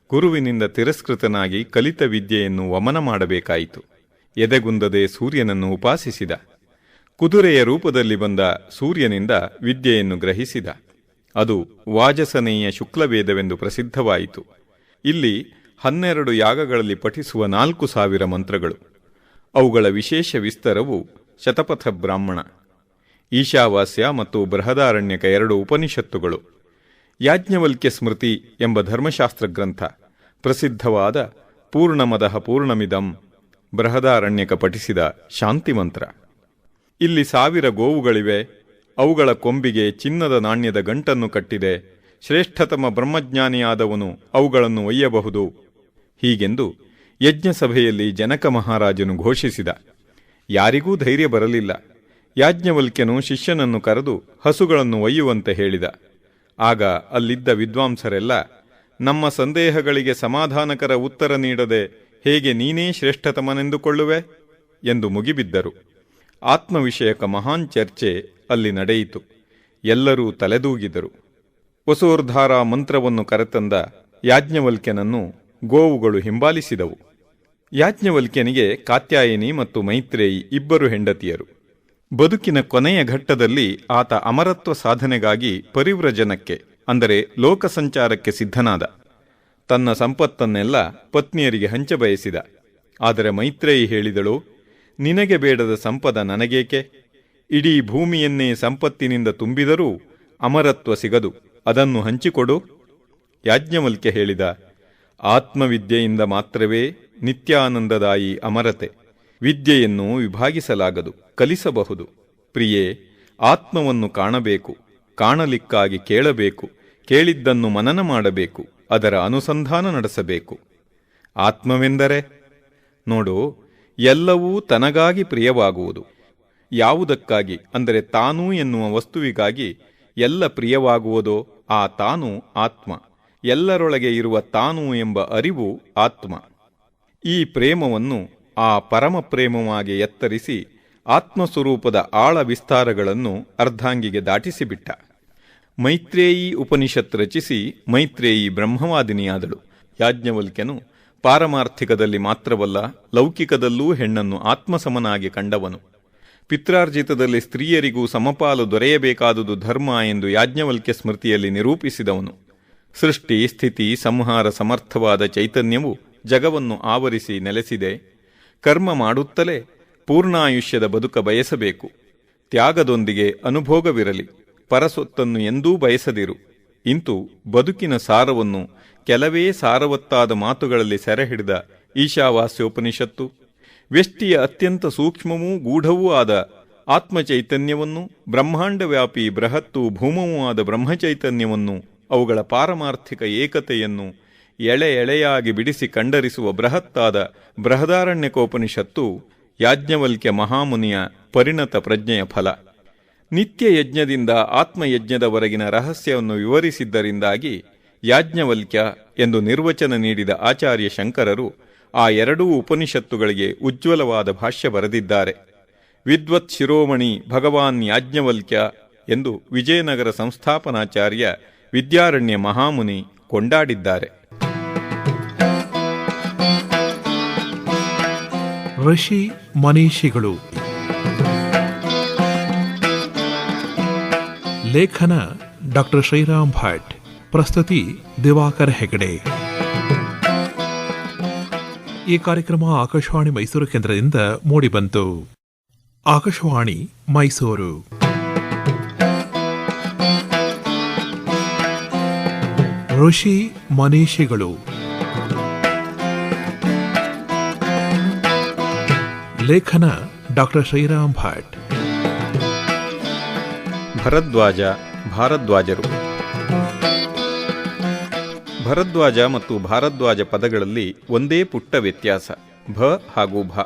ಗುರುವಿನಿಂದ ತಿರಸ್ಕೃತನಾಗಿ ಕಲಿತ ವಿದ್ಯೆಯನ್ನು ವಮನ ಮಾಡಬೇಕಾಯಿತು. ಎದೆಗುಂದದೆ ಸೂರ್ಯನನ್ನು ಉಪಾಸಿಸಿದ. ಕುದುರೆಯ ರೂಪದಲ್ಲಿ ಬಂದ ಸೂರ್ಯನಿಂದ ವಿದ್ಯೆಯನ್ನು ಗ್ರಹಿಸಿದ. ಅದು ವಾಜಸನೇಯ ಶುಕ್ಲವೇದವೆಂದು ಪ್ರಸಿದ್ಧವಾಯಿತು. ಇಲ್ಲಿ 12 ಯಾಗಗಳಲ್ಲಿ ಪಠಿಸುವ 4,000 ಮಂತ್ರಗಳು. ಅವುಗಳ ವಿಶೇಷ ವಿಸ್ತರವು ಶತಪಥ ಬ್ರಾಹ್ಮಣ, ಈಶಾವಾಸ್ಯ ಮತ್ತು ಬೃಹದಾರಣ್ಯಕ 2 ಉಪನಿಷತ್ತುಗಳು, ಯಾಜ್ಞವಲ್ಕ್ಯ ಸ್ಮೃತಿ ಎಂಬ ಧರ್ಮಶಾಸ್ತ್ರ ಗ್ರಂಥ, ಪ್ರಸಿದ್ಧವಾದ ಪೂರ್ಣಮದಃ ಪೂರ್ಣಮಿದಂ ಬೃಹದಾರಣ್ಯಕ ಪಠಿಸಿದ ಶಾಂತಿ ಮಂತ್ರ. ಇಲ್ಲಿ 1000 ಗೋವುಗಳಿವೆ. ಅವುಗಳ ಕೊಂಬಿಗೆ ಚಿನ್ನದ ನಾಣ್ಯದ ಗಂಟನ್ನು ಕಟ್ಟಿದೆ. ಶ್ರೇಷ್ಠತಮ ಬ್ರಹ್ಮಜ್ಞಾನಿಯಾದವನು ಅವುಗಳನ್ನು ಒಯ್ಯಬಹುದು. ಹೀಗೆಂದು ಯಜ್ಞಸಭೆಯಲ್ಲಿ ಜನಕ ಮಹಾರಾಜನು ಘೋಷಿಸಿದ. ಯಾರಿಗೂ ಧೈರ್ಯ ಬರಲಿಲ್ಲ. ಯಾಜ್ಞವಲ್ಕ್ಯನು ಶಿಷ್ಯನನ್ನು ಕರೆದು ಹಸುಗಳನ್ನು ಒಯ್ಯುವಂತೆ ಹೇಳಿದ. ಆಗ ಅಲ್ಲಿದ್ದ ವಿದ್ವಾಂಸರೆಲ್ಲ, ನಮ್ಮ ಸಂದೇಹಗಳಿಗೆ ಸಮಾಧಾನಕರ ಉತ್ತರ ನೀಡದೆ ಹೇಗೆ ನೀನೇ ಶ್ರೇಷ್ಠತಮನೆಂದುಕೊಳ್ಳುವೆ ಎಂದು ಮುಗಿಬಿದ್ದರು. ಆತ್ಮವಿಷಯಕ ಮಹಾನ್ ಚರ್ಚೆ ಅಲ್ಲಿ ನಡೆಯಿತು. ಎಲ್ಲರೂ ತಲೆದೂಗಿದರು. ವಸೋರ್ಧಾರ ಮಂತ್ರವನ್ನು ಕರೆತಂದ ಯಾಜ್ಞವಲ್ಕ್ಯನನ್ನು ಗೋವುಗಳು ಹಿಂಬಾಲಿಸಿದವು. ಯಾಜ್ಞವಲ್ಕ್ಯನಿಗೆ ಕಾತ್ಯಾಯಿನಿ ಮತ್ತು ಮೈತ್ರೇಯಿ 2 ಹೆಂಡತಿಯರು. ಬದುಕಿನ ಕೊನೆಯ ಘಟ್ಟದಲ್ಲಿ ಆತ ಅಮರತ್ವ ಸಾಧನೆಗಾಗಿ ಪರಿವ್ರಜನಕ್ಕೆ, ಅಂದರೆ ಲೋಕಸಂಚಾರಕ್ಕೆ ಸಿದ್ಧನಾದ. ತನ್ನ ಸಂಪತ್ತನ್ನೆಲ್ಲ ಪತ್ನಿಯರಿಗೆ ಹಂಚಬಯಸಿದ. ಆದರೆ ಮೈತ್ರೇಯಿ ಹೇಳಿದಳು, ನಿನಗೆ ಬೇಡದ ಸಂಪದ ನನಗೇಕೆ? ಇಡೀ ಭೂಮಿಯನ್ನೇ ಸಂಪತ್ತಿನಿಂದ ತುಂಬಿದರೂ ಅಮರತ್ವ ಸಿಗದು, ಅದನ್ನು ಹಂಚಿಕೊಡು. ಯಾಜ್ಞವಲ್ಕ್ಯ ಹೇಳಿದ, ಆತ್ಮವಿದ್ಯೆಯಿಂದ ಮಾತ್ರವೇ ನಿತ್ಯಾನಂದದಾಯಿ ಅಮರತೆ. ವಿದ್ಯೆಯನ್ನು ವಿಭಾಗಿಸಲಾಗದು, ಕಲಿಸಬಹುದು. ಪ್ರಿಯೇ, ಆತ್ಮವನ್ನು ಕಾಣಬೇಕು. ಕಾಣಲಿಕ್ಕಾಗಿ ಕೇಳಬೇಕು. ಕೇಳಿದ್ದನ್ನು ಮನನ ಮಾಡಬೇಕು. ಅದರ ಅನುಸಂಧಾನ ನಡೆಸಬೇಕು. ಆತ್ಮವೆಂದರೆ ನೋಡು, ಎಲ್ಲವೂ ತನಗಾಗಿ ಪ್ರಿಯವಾಗುವುದು. ಯಾವುದಕ್ಕಾಗಿ ಅಂದರೆ ತಾನು ಎನ್ನುವ ವಸ್ತುವಿಗಾಗಿ ಎಲ್ಲ ಪ್ರಿಯವಾಗುವುದೋ ಆ ತಾನು ಆತ್ಮ. ಎಲ್ಲರೊಳಗೆ ಇರುವ ತಾನು ಎಂಬ ಅರಿವು ಆತ್ಮ. ಈ ಪ್ರೇಮವನ್ನು ಆ ಪರಮ ಪ್ರೇಮವಾಗಿ ಎತ್ತರಿಸಿ ಆತ್ಮಸ್ವರೂಪದ ಆಳ ವಿಸ್ತಾರಗಳನ್ನು ಅರ್ಧಾಂಗಿಗೆ ದಾಟಿಸಿಬಿಟ್ಟ. ಮೈತ್ರೇಯಿ ಉಪನಿಷತ್ ರಚಿಸಿ ಮೈತ್ರೇಯಿ ಬ್ರಹ್ಮವಾದಿನಿಯಾದಳು. ಯಾಜ್ಞವಲ್ಕ್ಯನು ಪಾರಮಾರ್ಥಿಕದಲ್ಲಿ ಮಾತ್ರವಲ್ಲ, ಲೌಕಿಕದಲ್ಲೂ ಹೆಣ್ಣನ್ನು ಆತ್ಮಸಮನಾಗಿ ಕಂಡವನು. ಪಿತ್ರಾರ್ಜಿತದಲ್ಲಿ ಸ್ತ್ರೀಯರಿಗೂ ಸಮಪಾಲು ದೊರೆಯಬೇಕಾದುದು ಧರ್ಮ ಎಂದು ಯಾಜ್ಞವಲ್ಕ್ಯ ಸ್ಮೃತಿಯಲ್ಲಿ ನಿರೂಪಿಸಿದವನು. ಸೃಷ್ಟಿ, ಸ್ಥಿತಿ, ಸಂಹಾರ ಸಮರ್ಥವಾದ ಚೈತನ್ಯವು ಜಗವನ್ನು ಆವರಿಸಿ ನೆಲೆಸಿದೆ. ಕರ್ಮ ಮಾಡುತ್ತಲೇ ಪೂರ್ಣಾಯುಷ್ಯದ ಬದುಕ ಬಯಸಬೇಕು. ತ್ಯಾಗದೊಂದಿಗೆ ಅನುಭೋಗವಿರಲಿ. ಪರಸೊತ್ತನ್ನು ಎಂದೂ ಬಯಸದಿರು. ಇಂತು ಬದುಕಿನ ಸಾರವನ್ನು ಕೆಲವೇ ಸಾರವತ್ತಾದ ಮಾತುಗಳಲ್ಲಿ ಸೆರೆಹಿಡಿದ ಈಶಾವಾಸ್ಯೋಪನಿಷತ್ತು ವ್ಯಷ್ಟಿಯ ಅತ್ಯಂತ ಸೂಕ್ಷ್ಮವೂ ಗೂಢವೂ ಆದ ಆತ್ಮಚೈತನ್ಯವನ್ನು, ಬ್ರಹ್ಮಾಂಡವ್ಯಾಪಿ ಬೃಹತ್ತು ಭೂಮವೂ ಆದ ಬ್ರಹ್ಮಚೈತನ್ಯವನ್ನು, ಅವುಗಳ ಪಾರಮಾರ್ಥಿಕ ಏಕತೆಯನ್ನು ಎಳೆ ಎಳೆಯಾಗಿ ಬಿಡಿಸಿ ಕಂಡರಿಸುವ ಬೃಹತ್ತಾದ ಬೃಹದಾರಣ್ಯಕೋಪನಿಷತ್ತು ಯಾಜ್ಞವಲ್ಕ್ಯ ಮಹಾಮುನಿಯ ಪರಿಣತ ಪ್ರಜ್ಞೆಯ ಫಲ. ನಿತ್ಯ ಯಜ್ಞದಿಂದ ಆತ್ಮಯಜ್ಞದವರೆಗಿನ ರಹಸ್ಯವನ್ನು ವಿವರಿಸಿದ್ದರಿಂದಾಗಿ ಯಾಜ್ಞವಲ್ಕ್ಯ ಎಂದು ನಿರ್ವಚನ ನೀಡಿದ ಆಚಾರ್ಯ ಶಂಕರರು ಆ 2 ಉಪನಿಷತ್ತುಗಳಿಗೆ ಉಜ್ವಲವಾದ ಭಾಷ್ಯ ಬರೆದಿದ್ದಾರೆ. ವಿದ್ವತ್ ಶಿರೋಮಣಿ ಭಗವಾನ್ ಯಾಜ್ಞವಲ್ಕ್ಯ ಎಂದು ವಿಜಯನಗರ ಸಂಸ್ಥಾಪನಾಚಾರ್ಯ ವಿದ್ಯಾರಣ್ಯ ಮಹಾಮುನಿ ಕೊಂಡಾಡಿದ್ದಾರೆ. ಋಷಿ ಮನೀಷಿಗಳು. ಲೇಖನ ಡಾಕ್ಟರ್ ಶ್ರೀರಾಮ್ ಭಟ್. ಪ್ರಸ್ತುತಿ ದಿವಾಕರ್ ಹೆಗಡೆ. ಈ ಕಾರ್ಯಕ್ರಮ ಆಕಾಶವಾಣಿ ಮೈಸೂರು ಕೇಂದ್ರದಿಂದ ಮೂಡಿಬಂತು. ಆಕಾಶವಾಣಿ ಮೈಸೂರು. ಋಷಿ ಮನೀಷಿಗಳು. ಲೇಖನ ಡಾಕ್ಟರ್ ಶ್ರೀರಾಮ್ ಭಟ್. ಭರದ್ವಾಜ, ಭಾರದ್ವಾಜರು. ಭರದ್ವಾಜ ಮತ್ತು ಭಾರದ್ವಾಜ ಪದಗಳಲ್ಲಿ ಒಂದೇ ಪುಟ್ಟ ವ್ಯತ್ಯಾಸ, ಭ ಹಾಗೂ ಭ.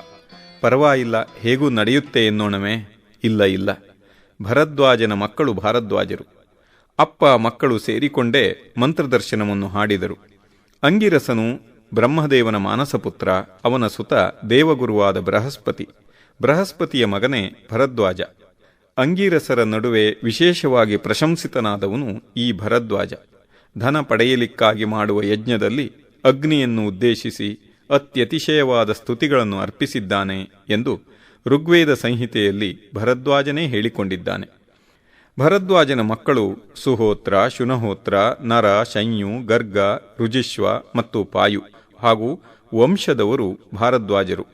ಪರವಾಗಿಲ್ಲ, ಹೇಗೂ ನಡೆಯುತ್ತೆ ಎನ್ನೋಣವೇ? ಇಲ್ಲ. ಭರದ್ವಾಜನ ಮಕ್ಕಳು ಭಾರದ್ವಾಜರು. ಅಪ್ಪ ಮಕ್ಕಳು ಸೇರಿಕೊಂಡೇ ಮಂತ್ರದರ್ಶನವನ್ನು ಹಾಡಿದರು. ಅಂಗಿರಸನು ಬ್ರಹ್ಮದೇವನ ಮಾನಸಪುತ್ರ, ಅವನ ಸುತ ದೇವಗುರುವಾದ ಬೃಹಸ್ಪತಿ. ಬೃಹಸ್ಪತಿಯ ಮಗನೇ ಭರದ್ವಾಜ. ಅಂಗೀರಸರ ನಡುವೆ ವಿಶೇಷವಾಗಿ ಪ್ರಶಂಸಿತನಾದವನು ಈ ಭರದ್ವಾಜ. ಧನ ಪಡೆಯಲಿಕ್ಕಾಗಿ ಮಾಡುವ ಯಜ್ಞದಲ್ಲಿ ಅಗ್ನಿಯನ್ನು ಉದ್ದೇಶಿಸಿ ಅತ್ಯತಿಶಯವಾದ ಸ್ತುತಿಗಳನ್ನು ಅರ್ಪಿಸಿದ್ದಾನೆ ಎಂದು ಋಗ್ವೇದ ಸಂಹಿತೆಯಲ್ಲಿ ಭರದ್ವಾಜನೇ ಹೇಳಿಕೊಂಡಿದ್ದಾನೆ. ಭರದ್ವಾಜನ ಮಕ್ಕಳು ಸುಹೋತ್ರ, ಶುನಹೋತ್ರ, ನರ, ಶಂಯು, ಗರ್ಗ, ರುಜಿಶ್ವ ಮತ್ತು ಪಾಯು ಹಾಗೂ ವಂಶದವರು ಭಾರದ್ವಾಜರು.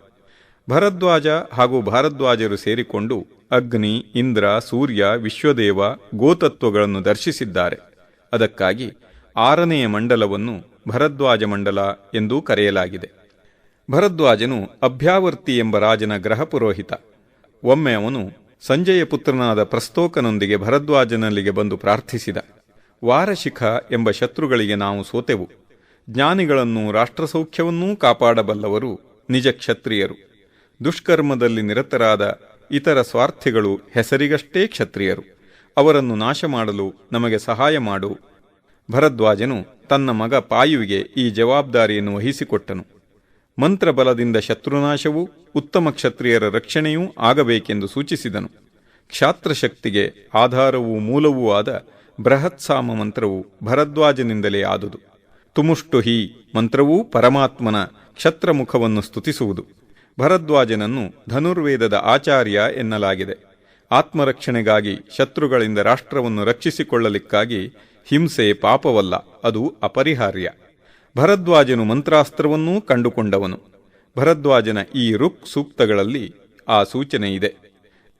ಭರದ್ವಾಜ ಹಾಗೂ ಭಾರದ್ವಾಜರು ಸೇರಿಕೊಂಡು ಅಗ್ನಿ, ಇಂದ್ರ, ಸೂರ್ಯ, ವಿಶ್ವದೇವ, ಗೋತತ್ವಗಳನ್ನು ದರ್ಶಿಸಿದ್ದಾರೆ. ಅದಕ್ಕಾಗಿ 6ನೆಯ ಮಂಡಲವನ್ನು ಭರದ್ವಾಜ ಮಂಡಲ ಎಂದೂ ಕರೆಯಲಾಗಿದೆ. ಭರದ್ವಾಜನು ಅಭ್ಯಾವರ್ತಿ ಎಂಬ ರಾಜನ ಗ್ರಹ ಪುರೋಹಿತ. ಒಮ್ಮೆ ಅವನು ಸಂಜಯ ಪುತ್ರನಾದ ಪ್ರಸ್ತೋಕನೊಂದಿಗೆ ಭರದ್ವಾಜನಲ್ಲಿಗೆ ಬಂದು ಪ್ರಾರ್ಥಿಸಿದ. ವಾರಶಿಖ ಎಂಬ ಶತ್ರುಗಳಿಗೆ ನಾವು ಸೋತೆವು. ಜ್ಞಾನಿಗಳನ್ನು, ರಾಷ್ಟ್ರಸೌಖ್ಯವನ್ನೂ ಕಾಪಾಡಬಲ್ಲವರು ನಿಜ ಕ್ಷತ್ರಿಯರು. ದುಷ್ಕರ್ಮದಲ್ಲಿ ನಿರತರಾದ ಇತರ ಸ್ವಾರ್ಥಿಗಳು ಹೆಸರಿಗಷ್ಟೇ ಕ್ಷತ್ರಿಯರು. ಅವರನ್ನು ನಾಶ ಮಾಡಲು ನಮಗೆ ಸಹಾಯ ಮಾಡು. ಭರದ್ವಾಜನು ತನ್ನ ಮಗ ಪಾಯುವಿಗೆ ಈ ಜವಾಬ್ದಾರಿಯನ್ನು ವಹಿಸಿಕೊಟ್ಟನು. ಮಂತ್ರಬಲದಿಂದ ಶತ್ರುನಾಶವೂ ಉತ್ತಮ ಕ್ಷತ್ರಿಯರ ರಕ್ಷಣೆಯೂ ಆಗಬೇಕೆಂದು ಸೂಚಿಸಿದನು. ಕ್ಷಾತ್ರಶಕ್ತಿಗೆ ಆಧಾರವೂ ಮೂಲವೂ ಆದ ಬೃಹತ್ಸಾಮ ಮಂತ್ರವು ಭರದ್ವಾಜನಿಂದಲೇ ಆದುದು. ತುಮುಷ್ಟು ಹಿ ಮಂತ್ರವೂ ಪರಮಾತ್ಮನ ಕ್ಷತ್ರಮುಖವನ್ನು ಸ್ತುತಿಸುವುದು. ಭರದ್ವಾಜನನ್ನು ಧನುರ್ವೇದದ ಆಚಾರ್ಯ ಎನ್ನಲಾಗಿದೆ. ಆತ್ಮರಕ್ಷಣೆಗಾಗಿ, ಶತ್ರುಗಳಿಂದ ರಾಷ್ಟ್ರವನ್ನು ರಕ್ಷಿಸಿಕೊಳ್ಳಲಿಕ್ಕಾಗಿ ಹಿಂಸೆ ಪಾಪವಲ್ಲ, ಅದು ಅಪರಿಹಾರ್ಯ. ಭರದ್ವಾಜನು ಮಂತ್ರಾಸ್ತ್ರವನ್ನೂ ಕಂಡುಕೊಂಡವನು. ಭರದ್ವಾಜನ ಈ ಋಕ್ ಸೂಕ್ತಗಳಲ್ಲಿ ಆ ಸೂಚನೆ ಇದೆ.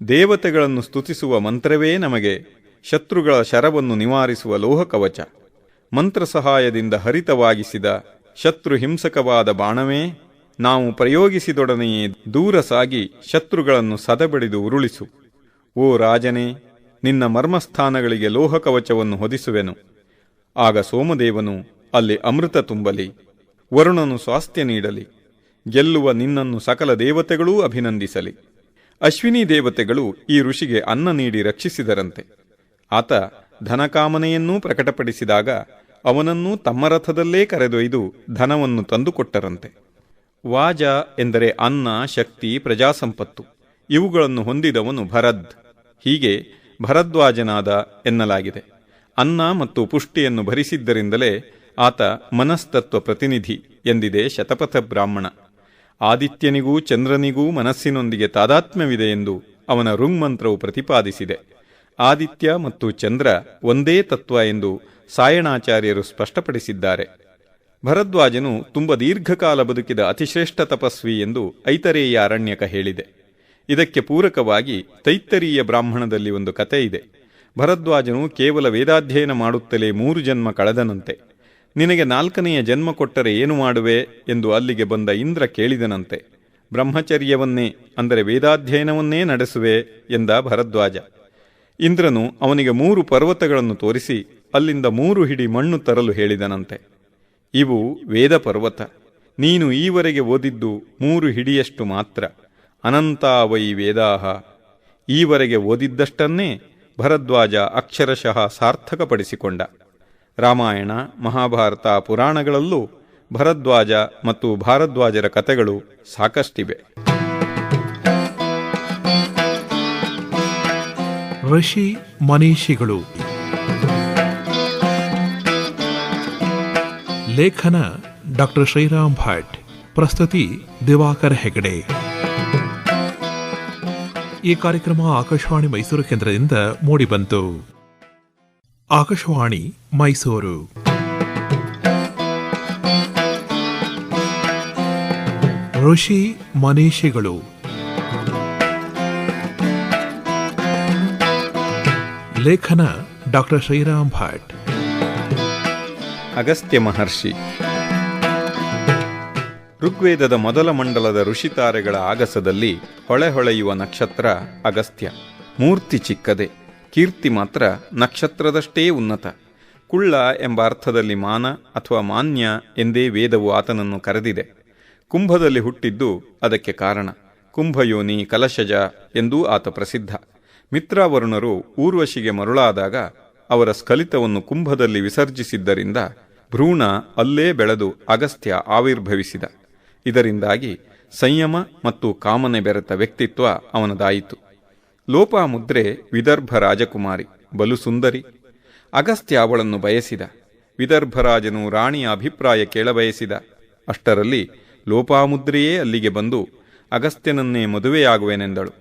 ದೇವತೆಗಳನ್ನು ಸ್ತುತಿಸುವ ಮಂತ್ರವೇ ನಮಗೆ ಶತ್ರುಗಳ ಶರವನ್ನು ನಿವಾರಿಸುವ ಲೋಹಕವಚ. ಮಂತ್ರ ಸಹಾಯದಿಂದ ಹರಿತವಾಗಿಸಿದ ಶತ್ರು ಹಿಂಸಕವಾದ ಬಾಣವೇ ನಾವು ಪ್ರಯೋಗಿಸಿದೊಡನೆಯೇ ದೂರ ಸಾಗಿ ಶತ್ರುಗಳನ್ನು ಸದಬಡಿದು ಉರುಳಿಸು. ಓ ರಾಜನೇ, ನಿನ್ನ ಮರ್ಮಸ್ಥಾನಗಳಿಗೆ ಲೋಹಕವಚವನ್ನು ಹೊದಿಸುವೆನು. ಆಗ ಸೋಮದೇವನು ಅಲ್ಲಿ ಅಮೃತ ತುಂಬಲಿ, ವರುಣನು ಸ್ವಾಸ್ಥ್ಯ ನೀಡಲಿ, ಗೆಲ್ಲುವ ನಿನ್ನನ್ನು ಸಕಲ ದೇವತೆಗಳೂ ಅಭಿನಂದಿಸಲಿ. ಅಶ್ವಿನಿ ದೇವತೆಗಳು ಈ ಋಷಿಗೆ ಅನ್ನ ನೀಡಿ ರಕ್ಷಿಸಿದರಂತೆ. ಆತ ಧನಕಾಮನೆಯನ್ನೂ ಪ್ರಕಟಪಡಿಸಿದಾಗ ಅವನನ್ನೂ ತಮ್ಮ ರಥದಲ್ಲೇ ಕರೆದೊಯ್ದು ಧನವನ್ನು ತಂದುಕೊಟ್ಟರಂತೆ. ವಾಜ ಎಂದರೆ ಅನ್ನ, ಶಕ್ತಿ, ಪ್ರಜಾಸಂಪತ್ತು. ಇವುಗಳನ್ನು ಹೊಂದಿದವನು ಭರದ್. ಹೀಗೆ ಭರದ್ವಾಜನಾದ ಎನ್ನಲಾಗಿದೆ. ಅನ್ನ ಮತ್ತು ಪುಷ್ಟಿಯನ್ನು ಭರಿಸಿದ್ದರಿಂದಲೇ ಆತ ಮನಸ್ತತ್ವ ಪ್ರತಿನಿಧಿ ಎಂದಿದೆ ಶತಪಥ ಬ್ರಾಹ್ಮಣ. ಆದಿತ್ಯನಿಗೂ ಚಂದ್ರನಿಗೂ ಮನಸ್ಸಿನೊಂದಿಗೆ ತಾದಾತ್ಮ್ಯವಿದೆ ಎಂದು ಅವನ ಋಗ್ಮಂತ್ರವು ಪ್ರತಿಪಾದಿಸಿದೆ. ಆದಿತ್ಯ ಮತ್ತು ಚಂದ್ರ ಒಂದೇ ತತ್ವ ಎಂದು ಸಾಯಣಾಚಾರ್ಯರು ಸ್ಪಷ್ಟಪಡಿಸಿದ್ದಾರೆ. ಭರದ್ವಾಜನು ತುಂಬ ದೀರ್ಘಕಾಲ ಬದುಕಿದ ಅತಿಶ್ರೇಷ್ಠ ತಪಸ್ವಿ ಎಂದು ಐತರೇಯ ಅರಣ್ಯಕ ಹೇಳಿದೆ. ಇದಕ್ಕೆ ಪೂರಕವಾಗಿ ತೈತ್ತರೀಯ ಬ್ರಾಹ್ಮಣದಲ್ಲಿ ಒಂದು ಕತೆ ಇದೆ. ಭರದ್ವಾಜನು ಕೇವಲ ವೇದಾಧ್ಯಯನ ಮಾಡುತ್ತಲೇ 3 ಜನ್ಮ ಕಳೆದನಂತೆ. ನಿನಗೆ 4ನೆಯ ಜನ್ಮ ಕೊಟ್ಟರೆ ಏನು ಮಾಡುವೆ ಎಂದು ಅಲ್ಲಿಗೆ ಬಂದ ಇಂದ್ರ ಕೇಳಿದನಂತೆ. ಬ್ರಹ್ಮಚರ್ಯವನ್ನೇ, ಅಂದರೆ ವೇದಾಧ್ಯಯನವನ್ನೇ ನಡೆಸುವೆ ಎಂದ ಭರದ್ವಾಜ. ಇಂದ್ರನು ಅವನಿಗೆ 3 ಪರ್ವತಗಳನ್ನು ತೋರಿಸಿ ಅಲ್ಲಿಂದ 3 ಹಿಡಿ ಮಣ್ಣು ತರಲು ಹೇಳಿದನಂತೆ. ಇವು ವೇದ ಪರ್ವತ. ನೀನು ಈವರೆಗೆ ಓದಿದ್ದು 3 ಹಿಡಿಯಷ್ಟು ಮಾತ್ರ. ಅನಂತಾವೈ ವೇದಾಹ. ಈವರೆಗೆ ಓದಿದ್ದಷ್ಟನ್ನೇ ಭರದ್ವಾಜ ಅಕ್ಷರಶಃ ಸಾರ್ಥಕಪಡಿಸಿಕೊಂಡ. ರಾಮಾಯಣ, ಮಹಾಭಾರತ, ಪುರಾಣಗಳಲ್ಲೂ ಭರದ್ವಾಜ ಮತ್ತು ಭಾರದ್ವಾಜರ ಕಥೆಗಳು ಸಾಕಷ್ಟಿವೆ. ಋಷಿ ಮನೀಷಿಗಳು. ಲೇಖನ ಡಾಕ್ಟರ್ ಶ್ರೀರಾಮ್ ಭಟ್. ಪ್ರಸ್ತುತಿ ದಿವಾಕರ್ ಹೆಗಡೆ. ಈ ಕಾರ್ಯಕ್ರಮ ಆಕಾಶವಾಣಿ ಮೈಸೂರು ಕೇಂದ್ರದಿಂದ ಮೂಡಿಬಂತು. ಆಕಾಶವಾಣಿ ಮೈಸೂರು. ಋಷಿ ಮನೀಷಿಗಳು. ಲೇಖನ ಡಾಕ್ಟರ್ ಶ್ರೀರಾಮ್ ಭಟ್. ಅಗಸ್ತ್ಯ ಮಹರ್ಷಿ. ಋಗ್ವೇದದ ಮೊದಲ ಮಂಡಲದ ಋಷಿತಾರೆಗಳ ಆಗಸದಲ್ಲಿ ಹೊಳೆಹೊಳೆಯುವ ನಕ್ಷತ್ರ ಅಗಸ್ತ್ಯ. ಮೂರ್ತಿ ಚಿಕ್ಕದೆ, ಕೀರ್ತಿ ಮಾತ್ರ ನಕ್ಷತ್ರದಷ್ಟೇ ಉನ್ನತ. ಕುಳ್ಳ ಎಂಬ ಅರ್ಥದಲ್ಲಿ ಮಾನ ಅಥವಾ ಮಾನ್ಯ ಎಂದೇ ವೇದವು ಆತನನ್ನು ಕರೆದಿದೆ. ಕುಂಭದಲ್ಲಿ ಹುಟ್ಟಿದ್ದು ಅದಕ್ಕೆ ಕಾರಣ. ಕುಂಭಯೋನಿ, ಕಲಶಜ ಎಂದೂ ಆತ ಪ್ರಸಿದ್ಧ. ಮಿತ್ರಾವರುಣರು ಊರ್ವಶಿಗೆ ಮರುಳಾದಾಗ ಅವರ ಸ್ಖಲಿತವನ್ನು ಕುಂಭದಲ್ಲಿ ವಿಸರ್ಜಿಸಿದ್ದರಿಂದ ಭ್ರೂಣ ಅಲ್ಲೇ ಬೆಳೆದು ಅಗಸ್ತ್ಯ ಆವಿರ್ಭವಿಸಿದ. ಇದರಿಂದಾಗಿ ಸಂಯಮ ಮತ್ತು ಕಾಮನೆ ಬೆರೆತ ವ್ಯಕ್ತಿತ್ವ ಅವನದಾಯಿತು. ಲೋಪಾಮುದ್ರೆ ವಿದರ್ಭ ರಾಜಕುಮಾರಿ, ಬಲು ಸುಂದರಿ. ಅಗಸ್ತ್ಯ ಅವಳನ್ನು ಬಯಸಿದ. ವಿದರ್ಭರಾಜನು ರಾಣಿಯ ಅಭಿಪ್ರಾಯ ಕೇಳಬಯಸಿದ. ಅಷ್ಟರಲ್ಲಿ ಲೋಪಾಮುದ್ರೆಯೇ ಅಲ್ಲಿಗೆ ಬಂದು ಅಗಸ್ತ್ಯನನ್ನೇ ಮದುವೆಯಾಗುವೆನೆಂದಳು.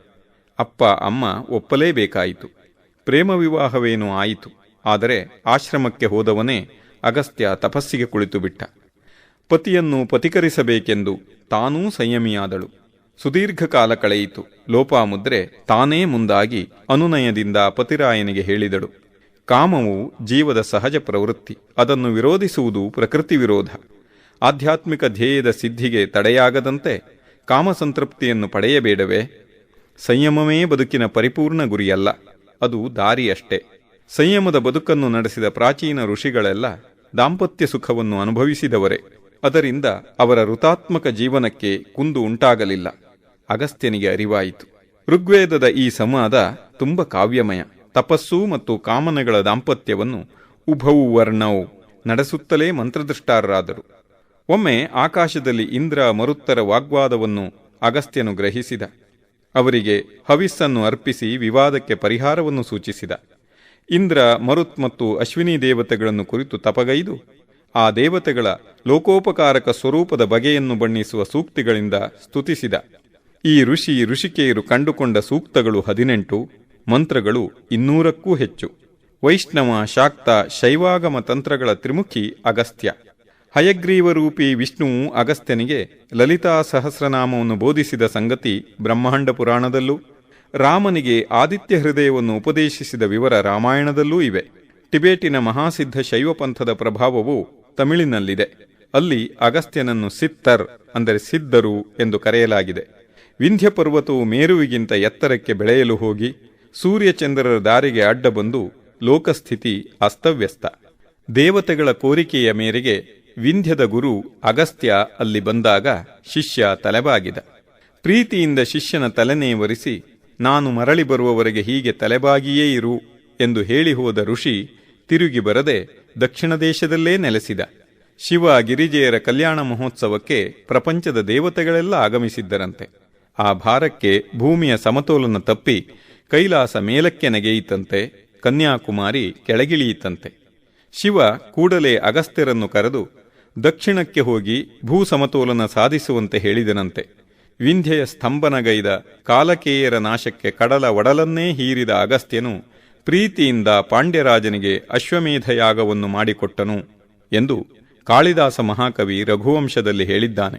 ಅಪ್ಪ ಅಮ್ಮ ಒಪ್ಪಲೇಬೇಕಾಯಿತು. ಪ್ರೇಮ ವಿವಾಹವೇನೂ ಆಯಿತು. ಆದರೆ ಆಶ್ರಮಕ್ಕೆ ಹೋದವನೇ ಅಗಸ್ತ್ಯ ತಪಸ್ಸಿಗೆ ಕುಳಿತುಬಿಟ್ಟ. ಪತಿಯನ್ನು ಪತಿಕರಿಸಬೇಕೆಂದು ತಾನೂ ಸಂಯಮಿಯಾದಳು. ಸುದೀರ್ಘ ಕಾಲ ಕಳೆಯಿತು. ಲೋಪಾಮುದ್ರೆ ತಾನೇ ಮುಂದಾಗಿ ಅನುನಯದಿಂದ ಪತಿರಾಯನಿಗೆ ಹೇಳಿದಳು. ಕಾಮವು ಜೀವದ ಸಹಜ ಪ್ರವೃತ್ತಿ. ಅದನ್ನು ವಿರೋಧಿಸುವುದು ಪ್ರಕೃತಿ ವಿರೋಧ. ಆಧ್ಯಾತ್ಮಿಕ ಧ್ಯೇಯದ ಸಿದ್ಧಿಗೆ ತಡೆಯಾಗದಂತೆ ಕಾಮಸಂತೃಪ್ತಿಯನ್ನು ಪಡೆಯಬೇಡವೇ? ಸಂಯಮವೇ ಬದುಕಿನ ಪರಿಪೂರ್ಣ ಗುರಿಯಲ್ಲ, ಅದು ದಾರಿಯಷ್ಟೇ. ಸಂಯಮದ ಬದುಕನ್ನು ನಡೆಸಿದ ಪ್ರಾಚೀನ ಋಷಿಗಳೆಲ್ಲ ದಾಂಪತ್ಯ ಸುಖವನ್ನು ಅನುಭವಿಸಿದವರೇ. ಅದರಿಂದ ಅವರ ಋತಾತ್ಮಕ ಜೀವನಕ್ಕೆ ಕುಂದು ಉಂಟಾಗಲಿಲ್ಲ. ಅಗಸ್ತ್ಯನಿಗೆ ಅರಿವಾಯಿತು. ಋಗ್ವೇದದ ಈ ಸಂವಾದ ತುಂಬ ಕಾವ್ಯಮಯ. ತಪಸ್ಸು ಮತ್ತು ಕಾಮನೆಗಳ ದಾಂಪತ್ಯವನ್ನು ಉಭವು ವರ್ಣವು ನಡೆಸುತ್ತಲೇ ಮಂತ್ರದೃಷ್ಟಾರರಾದರು. ಒಮ್ಮೆ ಆಕಾಶದಲ್ಲಿ ಇಂದ್ರ ಮರುತ್ತರ ವಾಗ್ವಾದವನ್ನು ಅಗಸ್ತ್ಯನು ಗ್ರಹಿಸಿದ. ಅವರಿಗೆ ಹವಿಸ್ಸನ್ನು ಅರ್ಪಿಸಿ ವಿವಾದಕ್ಕೆ ಪರಿಹಾರವನ್ನು ಸೂಚಿಸಿದ. ಇಂದ್ರ ಮರುತ್ ಮತ್ತು ಅಶ್ವಿನಿ ದೇವತೆಗಳನ್ನು ಕುರಿತು ತಪಗೈದು ಆ ದೇವತೆಗಳ ಲೋಕೋಪಕಾರಕ ಸ್ವರೂಪದ ಬಗೆಯನ್ನು ಬಣ್ಣಿಸುವ ಸೂಕ್ತಿಗಳಿಂದ ಸ್ತುತಿಸಿದ. ಈ ಋಷಿಕೆಯರು ಕಂಡುಕೊಂಡ ಸೂಕ್ತಗಳು 18, ಮಂತ್ರಗಳು 200ಕ್ಕೂ ಹೆಚ್ಚು. ವೈಷ್ಣವ, ಶಾಕ್ತ, ಶೈವಾಗಮ ತಂತ್ರಗಳ ತ್ರಿಮುಖಿ ಅಗಸ್ತ್ಯ. ಹಯಗ್ರೀವರೂಪಿ ವಿಷ್ಣುವು ಅಗಸ್ತ್ಯನಿಗೆ ಲಲಿತಾ ಸಹಸ್ರನಾಮವನ್ನು ಬೋಧಿಸಿದ ಸಂಗತಿ ಬ್ರಹ್ಮಾಂಡ ಪುರಾಣದಲ್ಲೂ, ರಾಮನಿಗೆ ಆದಿತ್ಯ ಹೃದಯವನ್ನು ಉಪದೇಶಿಸಿದ ವಿವರ ರಾಮಾಯಣದಲ್ಲೂ ಇವೆ. ಟಿಬೇಟಿನ ಮಹಾಸಿದ್ಧ ಶೈವಪಂಥದ ಪ್ರಭಾವವು ತಮಿಳಿನಲ್ಲಿದೆ. ಅಲ್ಲಿ ಅಗಸ್ತ್ಯನನ್ನು ಸಿತ್ತರ್ ಅಂದರೆ ಸಿದ್ಧರು ಎಂದು ಕರೆಯಲಾಗಿದೆ. ವಿಂಧ್ಯ ಪರ್ವತವು ಮೇರುವಿಗಿಂತ ಎತ್ತರಕ್ಕೆ ಬೆಳೆಯಲು ಹೋಗಿ ಸೂರ್ಯಚಂದ್ರರ ದಾರಿಗೆ ಅಡ್ಡ ಬಂದು ಲೋಕಸ್ಥಿತಿ ಅಸ್ತವ್ಯಸ್ತ. ದೇವತೆಗಳ ಕೋರಿಕೆಯ ಮೇರೆಗೆ ವಿಂಧ್ಯದ ಗುರು ಅಗಸ್ತ್ಯ ಅಲ್ಲಿ ಬಂದಾಗ ಶಿಷ್ಯ ತಲೆಬಾಗಿದ. ಪ್ರೀತಿಯಿಂದ ಶಿಷ್ಯನ ತಲೆನೇವರಿಸಿ, ನಾನು ಮರಳಿ ಬರುವವರೆಗೆ ಹೀಗೆ ತಲೆಬಾಗಿಯೇ ಇರು ಎಂದು ಹೇಳಿ ಹೋದ ಋಷಿ ತಿರುಗಿ ಬರದೆ ದಕ್ಷಿಣ ದೇಶದಲ್ಲೇ ನೆಲೆಸಿದ. ಶಿವ ಗಿರಿಜೆಯರ ಕಲ್ಯಾಣ ಮಹೋತ್ಸವಕ್ಕೆ ಪ್ರಪಂಚದ ದೇವತೆಗಳೆಲ್ಲ ಆಗಮಿಸಿದ್ದರಂತೆ. ಆ ಭಾರಕ್ಕೆ ಭೂಮಿಯ ಸಮತೋಲನ ತಪ್ಪಿ ಕೈಲಾಸ ಮೇಲಕ್ಕೆ ನೆಗೆಯಿತಂತೆ, ಕನ್ಯಾಕುಮಾರಿ ಕೆಳಗಿಳಿಯಿತಂತೆ. ಶಿವ ಕೂಡಲೇ ಅಗಸ್ತ್ಯರನ್ನು ಕರೆದು ದಕ್ಷಿಣಕ್ಕೆ ಹೋಗಿ ಭೂ ಸಮತೋಲನ ಸಾಧಿಸುವಂತೆ ಹೇಳಿದನಂತೆ. ವಿಂಧ್ಯೆಯ ಸ್ತಂಭನಗೈದ ಕಾಲಕೇಯರ ನಾಶಕ್ಕೆ ಕಡಲ ಒಡಲನ್ನೇ ಹೀರಿದ ಅಗಸ್ತ್ಯನು ಪ್ರೀತಿಯಿಂದ ಪಾಂಡ್ಯರಾಜನಿಗೆ ಅಶ್ವಮೇಧ ಯಾಗವನ್ನು ಮಾಡಿಕೊಟ್ಟನು ಎಂದು ಕಾಳಿದಾಸ ಮಹಾಕವಿ ರಘುವಂಶದಲ್ಲಿ ಹೇಳಿದ್ದಾನೆ.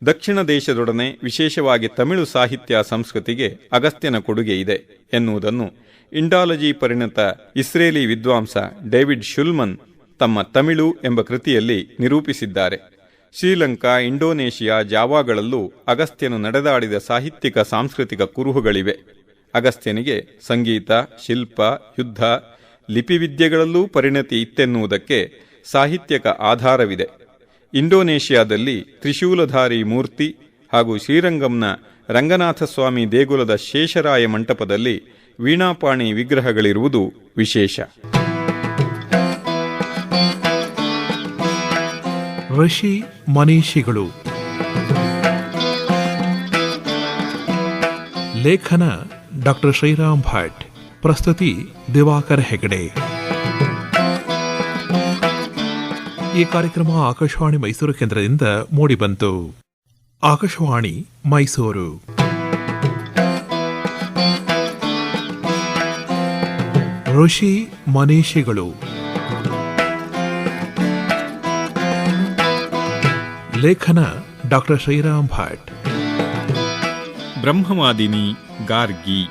ದಕ್ಷಿಣ ದೇಶದೊಡನೆ ವಿಶೇಷವಾಗಿ ತಮಿಳು ಸಾಹಿತ್ಯ ಸಂಸ್ಕೃತಿಗೆ ಅಗಸ್ತ್ಯನ ಕೊಡುಗೆ ಇದೆ ಎನ್ನುವುದನ್ನು ಇಂಡಾಲಜಿ ಪರಿಣತ ಇಸ್ರೇಲಿ ವಿದ್ವಾಂಸ ಡೇವಿಡ್ ಶುಲ್ಮನ್ ತಮ್ಮ ತಮಿಳು ಎಂಬ ಕೃತಿಯಲ್ಲಿ ನಿರೂಪಿಸಿದ್ದಾರೆ. ಶ್ರೀಲಂಕಾ, ಇಂಡೋನೇಷಿಯಾ, ಜಾವಾಗಳಲ್ಲೂ ಅಗಸ್ತ್ಯನು ನಡೆದಾಡಿದ ಸಾಹಿತ್ಯಿಕ ಸಾಂಸ್ಕೃತಿಕ ಕುರುಹುಗಳಿವೆ. ಅಗಸ್ತ್ಯನಿಗೆ ಸಂಗೀತ, ಶಿಲ್ಪ, ಯುದ್ಧ, ಲಿಪಿವಿದ್ಯೆಗಳಲ್ಲೂ ಪರಿಣತಿ ಇತ್ತೆನ್ನುವುದಕ್ಕೆ ಸಾಹಿತ್ಯಕ ಆಧಾರವಿದೆ. ಇಂಡೋನೇಷಿಯಾದಲ್ಲಿ ತ್ರಿಶೂಲಧಾರಿ ಮೂರ್ತಿ ಹಾಗೂ ಶ್ರೀರಂಗಂನ ರಂಗನಾಥಸ್ವಾಮಿ ದೇಗುಲದ ಶೇಷರಾಯ ಮಂಟಪದಲ್ಲಿ ವೀಣಾಪಾಣಿ ವಿಗ್ರಹಗಳಿರುವುದು ವಿಶೇಷ. ಋಷಿ ಮನೀಷಿಗಳು. ಲೇಖನ ಡಾಕ್ಟರ್ ಶ್ರೀರಾಮ್ ಭಟ್. ಪ್ರಸ್ತುತಿ ದಿವಾಕರ್ ಹೆಗಡೆ. ಈ ಕಾರ್ಯಕ್ರಮ ಆಕಾಶವಾಣಿ ಮೈಸೂರು ಕೇಂದ್ರದಿಂದ ಮೂಡಿಬಂತು. ಆಕಾಶವಾಣಿ ಮೈಸೂರು. ಋಷಿ ಮನೀಷಿಗಳು. ಲೇಖನ ಡಾಕ್ಟರ್ ಶ್ರೀರಾಮ್ ಭಟ್. ಬ್ರಹ್ಮವಾದಿನಿ ಗಾರ್ಗಿ.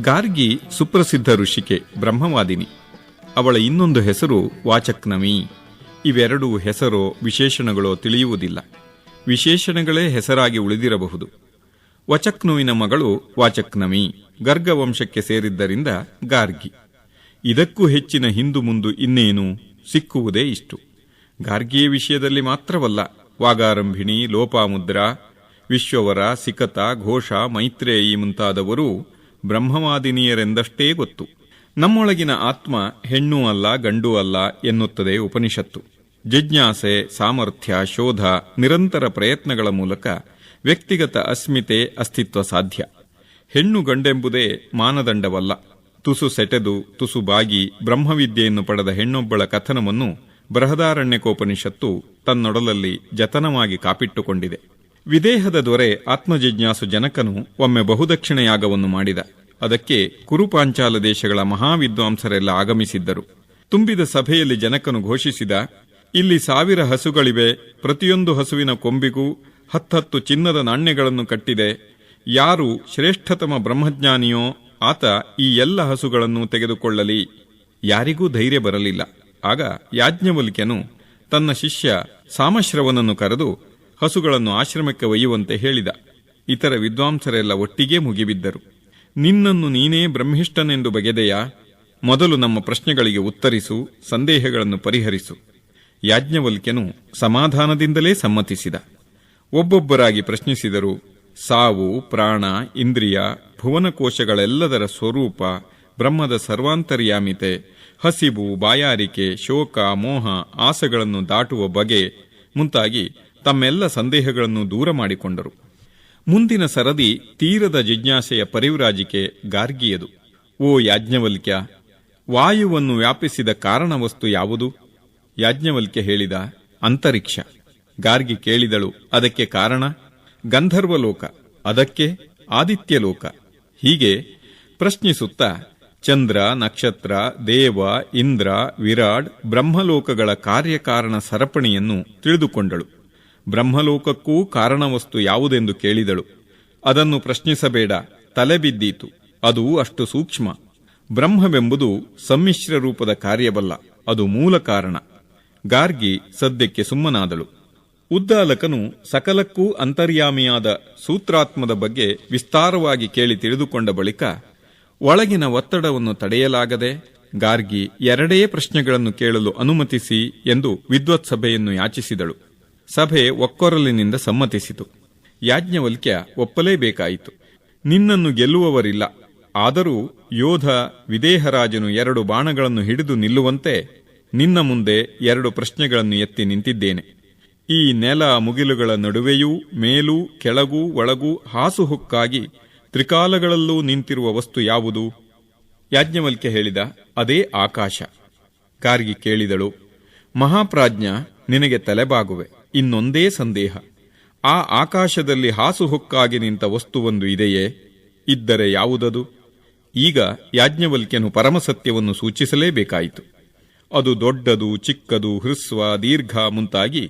ಗಾರ್ಗಿ ಸುಪ್ರಸಿದ್ಧ ಋಷಿಕೆ, ಬ್ರಹ್ಮವಾದಿನಿ. ಅವಳ ಇನ್ನೊಂದು ಹೆಸರು ವಾಚಕ್ನವಿ. ಇವೆರಡೂ ಹೆಸರೋ ವಿಶೇಷಣಗಳೋ ತಿಳಿಯುವುದಿಲ್ಲ. ವಿಶೇಷಣಗಳೇ ಹೆಸರಾಗಿ ಉಳಿದಿರಬಹುದು. ವಚಕ್ನುವಿನ ಮಗಳು ವಾಚಕ್ನವಿ ಗರ್ಗವಂಶಕ್ಕೆ ಸೇರಿದ್ದರಿಂದ ಗಾರ್ಗಿ. ಇದಕ್ಕೂ ಹೆಚ್ಚಿನ ಹಿಂದು ಮುಂದು ಇನ್ನೇನು, ಸಿಕ್ಕುವುದೇ ಇಷ್ಟು. ಗಾರ್ಗಿಯ ವಿಷಯದಲ್ಲಿ ಮಾತ್ರವಲ್ಲ, ವಾಗಾರಂಭಿಣಿ, ಲೋಪಾಮುದ್ರ, ವಿಶ್ವವರ, ಸಿಕತ, ಘೋಷ, ಮೈತ್ರೇಯಿ ಮುಂತಾದವರು ಬ್ರಹ್ಮವಾದಿನಿಯರೆಂದಷ್ಟೇ ಗೊತ್ತು. ನಮ್ಮೊಳಗಿನ ಆತ್ಮ ಹೆಣ್ಣೂ ಅಲ್ಲ ಗಂಡೂ ಅಲ್ಲ ಎನ್ನುತ್ತದೆ ಉಪನಿಷತ್ತು. ಜಿಜ್ಞಾಸೆ, ಸಾಮರ್ಥ್ಯ, ಶೋಧ, ನಿರಂತರ ಪ್ರಯತ್ನಗಳ ಮೂಲಕ ವ್ಯಕ್ತಿಗತ ಅಸ್ಮಿತೆ, ಅಸ್ತಿತ್ವ ಸಾಧ್ಯ. ಹೆಣ್ಣು ಗಂಡೆಂಬುದೇ ಮಾನದಂಡವಲ್ಲ. ತುಸು ಸೆಟೆದು ತುಸು ಬಾಗಿ ಬ್ರಹ್ಮವಿದ್ಯೆಯನ್ನು ಪಡೆದ ಹೆಣ್ಣೊಬ್ಬಳ ಕಥನವನ್ನು ಬೃಹದಾರಣ್ಯಕೋಪನಿಷತ್ತು ತನ್ನೊಡಲಲ್ಲಿ ಜತನವಾಗಿ ಕಾಪಿಟ್ಟುಕೊಂಡಿದೆ. ವಿದೇಹದ ದೊರೆ ಆತ್ಮಜಿಜ್ಞಾಸು ಜನಕನು ಒಮ್ಮೆ ಬಹುದಕ್ಷಿಣೆಯಾಗವನ್ನು ಮಾಡಿದ. ಅದಕ್ಕೆ ಕುರುಪಾಂಚಾಲ ದೇಶಗಳ ಮಹಾವಿದ್ವಾಂಸರೆಲ್ಲ ಆಗಮಿಸಿದ್ದರು. ತುಂಬಿದ ಸಭೆಯಲ್ಲಿ ಜನಕನು ಘೋಷಿಸಿದ, ಇಲ್ಲಿ 1000 ಹಸುಗಳಿವೆ. ಪ್ರತಿಯೊಂದು ಹಸುವಿನ ಕೊಂಬಿಗೂ 10 ಚಿನ್ನದ ನಾಣ್ಯಗಳನ್ನು ಕಟ್ಟಿದೆ. ಯಾರು ಶ್ರೇಷ್ಠತಮ ಬ್ರಹ್ಮಜ್ಞಾನಿಯೋ ಆತ ಈ ಎಲ್ಲ ಹಸುಗಳನ್ನು ತೆಗೆದುಕೊಳ್ಳಲಿ. ಯಾರಿಗೂ ಧೈರ್ಯ ಬರಲಿಲ್ಲ. ಆಗ ಯಾಜ್ಞವಲ್ಕ್ಯನು ತನ್ನ ಶಿಷ್ಯ ಸಾಮಶ್ರವನನ್ನು ಕರೆದು ಹಸುಗಳನ್ನು ಆಶ್ರಮಕ್ಕೆ ಒಯ್ಯುವಂತೆ ಹೇಳಿದ. ಇತರ ವಿದ್ವಾಂಸರೆಲ್ಲ ಒಟ್ಟಿಗೇ ಮುಗಿಬಿದ್ದರು. ನಿನ್ನನ್ನು ನೀನೇ ಬ್ರಹ್ಮಿಷ್ಠನೆಂದು ಬಗೆದೆಯಾ? ಮೊದಲು ನಮ್ಮ ಪ್ರಶ್ನೆಗಳಿಗೆ ಉತ್ತರಿಸು, ಸಂದೇಹಗಳನ್ನು ಪರಿಹರಿಸು. ಯಾಜ್ಞವಲ್ಕ್ಯನು ಸಮಾಧಾನದಿಂದಲೇ ಸಮ್ಮತಿಸಿದ. ಒಬ್ಬೊಬ್ಬರಾಗಿ ಪ್ರಶ್ನಿಸಿದರು. ಸಾವು, ಪ್ರಾಣ, ಇಂದ್ರಿಯ, ಭುವನಕೋಶಗಳೆಲ್ಲದರ ಸ್ವರೂಪ, ಬ್ರಹ್ಮದ ಸರ್ವಾಂತರ್ಯಾಮಿತೆ, ಹಸಿವು, ಬಾಯಾರಿಕೆ, ಶೋಕ, ಮೋಹ, ಆಸೆಗಳನ್ನು ದಾಟುವ ಬಗೆ ಮುಂತಾಗಿ ತಮ್ಮೆಲ್ಲ ಸಂದೇಹಗಳನ್ನು ದೂರ ಮಾಡಿಕೊಂಡರು. ಮುಂದಿನ ಸರದಿ ತೀರದ ಜಿಜ್ಞಾಸೆಯ ಪರಿವ್ರಾಜಿಕೆ ಗಾರ್ಗಿಯದು. ಓ ಯಾಜ್ಞವಲ್ಕ್ಯ, ವಾಯುವನ್ನು ವ್ಯಾಪಿಸಿದ ಕಾರಣವಸ್ತು ಯಾವುದು? ಯಾಜ್ಞವಲ್ಕ್ಯ ಹೇಳಿದ, ಅಂತರಿಕ್ಷ. ಗಾರ್ಗಿ ಕೇಳಿದಳು, ಅದಕ್ಕೆ ಕಾರಣ? ಗಂಧರ್ವಲೋಕ. ಅದಕ್ಕೆ ಆದಿತ್ಯಲೋಕ. ಹೀಗೆ ಪ್ರಶ್ನಿಸುತ್ತಾ ಚಂದ್ರ, ನಕ್ಷತ್ರ, ದೇವ, ಇಂದ್ರ, ವಿರಾಡ್, ಬ್ರಹ್ಮಲೋಕಗಳ ಕಾರ್ಯಕಾರಣ ಸರಪಣಿಯನ್ನು ತಿಳಿದುಕೊಂಡಳು. ಬ್ರಹ್ಮಲೋಕಕ್ಕೂ ಕಾರಣವಸ್ತು ಯಾವುದೆಂದು ಕೇಳಿದಳು. ಅದನ್ನು ಪ್ರಶ್ನಿಸಬೇಡ, ತಲೆಬಿದ್ದೀತು. ಅದು ಅಷ್ಟು ಸೂಕ್ಷ್ಮ. ಬ್ರಹ್ಮವೆಂಬುದು ಸಮ್ಮಿಶ್ರ ರೂಪದ ಕಾರ್ಯವಲ್ಲ, ಅದು ಮೂಲ ಕಾರಣ. ಗಾರ್ಗಿ ಸದ್ಯಕ್ಕೆ ಸುಮ್ಮನಾದಳು. ಉದ್ದಾಲಕನು ಸಕಲಕ್ಕೂ ಅಂತರ್ಯಾಮಿಯಾದ ಸೂತ್ರಾತ್ಮದ ಬಗ್ಗೆ ವಿಸ್ತಾರವಾಗಿ ಕೇಳಿ ತಿಳಿದುಕೊಂಡ ಬಳಿಕ ಒಳಗಿನ ಒತ್ತಡವನ್ನು ತಡೆಯಲಾಗದೆ ಗಾರ್ಗಿ 2 ಪ್ರಶ್ನೆಗಳನ್ನು ಕೇಳಲು ಅನುಮತಿಸಿ ಎಂದು ವಿದ್ವತ್ಸಭೆಯನ್ನು ಯಾಚಿಸಿದಳು. ಸಭೆ ಒಕ್ಕೊರಲಿನಿಂದ ಸಮ್ಮತಿಸಿತು. ಯಾಜ್ಞವಲ್ಕ್ಯ ಒಪ್ಪಲೇಬೇಕಾಯಿತು. ನಿನ್ನನ್ನು ಗೆಲ್ಲುವವರಿಲ್ಲ. ಆದರೂ ಯೋಧ ವಿದೇಹರಾಜನು 2 ಬಾಣಗಳನ್ನು ಹಿಡಿದು ನಿಲ್ಲುವಂತೆ ನಿನ್ನ ಮುಂದೆ 2 ಪ್ರಶ್ನೆಗಳನ್ನು ಎತ್ತಿ ನಿಂತಿದ್ದೇನೆ. ಈ ನೆಲ ಮುಗಿಲುಗಳ ನಡುವೆಯೂ ಮೇಲೂ ಕೆಳಗೂ ಒಳಗೂ ಹಾಸುಹೊಕ್ಕಾಗಿ ತ್ರಿಕಾಲಗಳಲ್ಲೂ ನಿಂತಿರುವ ವಸ್ತು ಯಾವುದು? ಯಾಜ್ಞವಲ್ಕ್ಯ ಹೇಳಿದ, ಅದೇ ಆಕಾಶ. ಗಾರ್ಗಿ ಕೇಳಿದಳು, ಮಹಾಪ್ರಾಜ್ಞ, ನಿನಗೆ ತಲೆಬಾಗುವೆ. ಇನ್ನೊಂದೇ ಸಂದೇಹ. ಆ ಆಕಾಶದಲ್ಲಿ ಹಾಸುಹೊಕ್ಕಾಗಿ ನಿಂತ ವಸ್ತುವೊಂದು ಇದೆಯೇ? ಇದ್ದರೆ ಯಾವುದದು? ಈಗ ಯಾಜ್ಞವಲ್ಕ್ಯನು ಪರಮಸತ್ಯವನ್ನು ಸೂಚಿಸಲೇಬೇಕಾಯಿತು. ಅದು ದೊಡ್ಡದು, ಚಿಕ್ಕದು, ಹ್ರಸ್ವ, ದೀರ್ಘ ಮುಂತಾಗಿ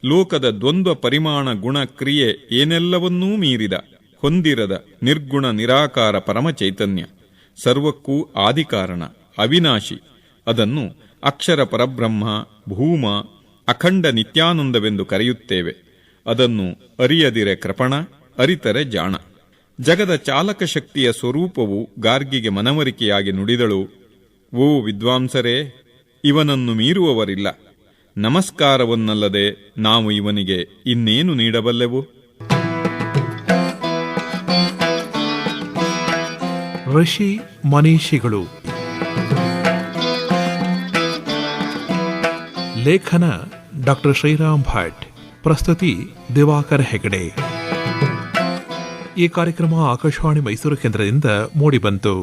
ಲೋಕದ ದ್ವಂದ್ವ ಪರಿಮಾಣ, ಗುಣ, ಕ್ರಿಯೆ ಏನೆಲ್ಲವನ್ನೂ ಮೀರಿದ, ಹೊಂದಿರದ ನಿರ್ಗುಣ ನಿರಾಕಾರ ಪರಮಚೈತನ್ಯ. ಸರ್ವಕ್ಕೂ ಆದಿಕಾರಣ, ಅವಿನಾಶಿ. ಅದನ್ನು ಅಕ್ಷರ ಪರಬ್ರಹ್ಮ, ಭೂಮ, ಅಖಂಡ ನಿತ್ಯಾನಂದವೆಂದು ಕರೆಯುತ್ತೇವೆ. ಅದನ್ನು ಅರಿಯದಿರೆ ಕೃಪಣ, ಅರಿತರೆ ಜಾಣ. ಜಗದ ಚಾಲಕ ಶಕ್ತಿಯ ಸ್ವರೂಪವು ಗಾರ್ಗಿಗೆ ಮನವರಿಕೆಯಾಗಿ ನುಡಿದಳು, ಓ ವಿದ್ವಾಂಸರೇ, ಇವನನ್ನು ಮೀರುವವರಿಲ್ಲ. ನಮಸ್ಕಾರವನ್ನಲ್ಲದೆ ನಾವು ಇವನಿಗೆ ಇನ್ನೇನು ನೀಡಬಲ್ಲೆವು? ಋಷಿ ಮನೀಷಿಗಳು. ಲೇಖನ ಡಾಕ್ಟರ್ ಶ್ರೀರಾಮ್ ಭಟ್. ಪ್ರಸ್ತುತಿ ದಿವಾಕರ್ ಹೆಗಡೆ. ಈ ಕಾರ್ಯಕ್ರಮ ಆಕಾಶವಾಣಿ ಮೈಸೂರು ಕೇಂದ್ರದಿಂದ ಮೂಡಿಬಂತು.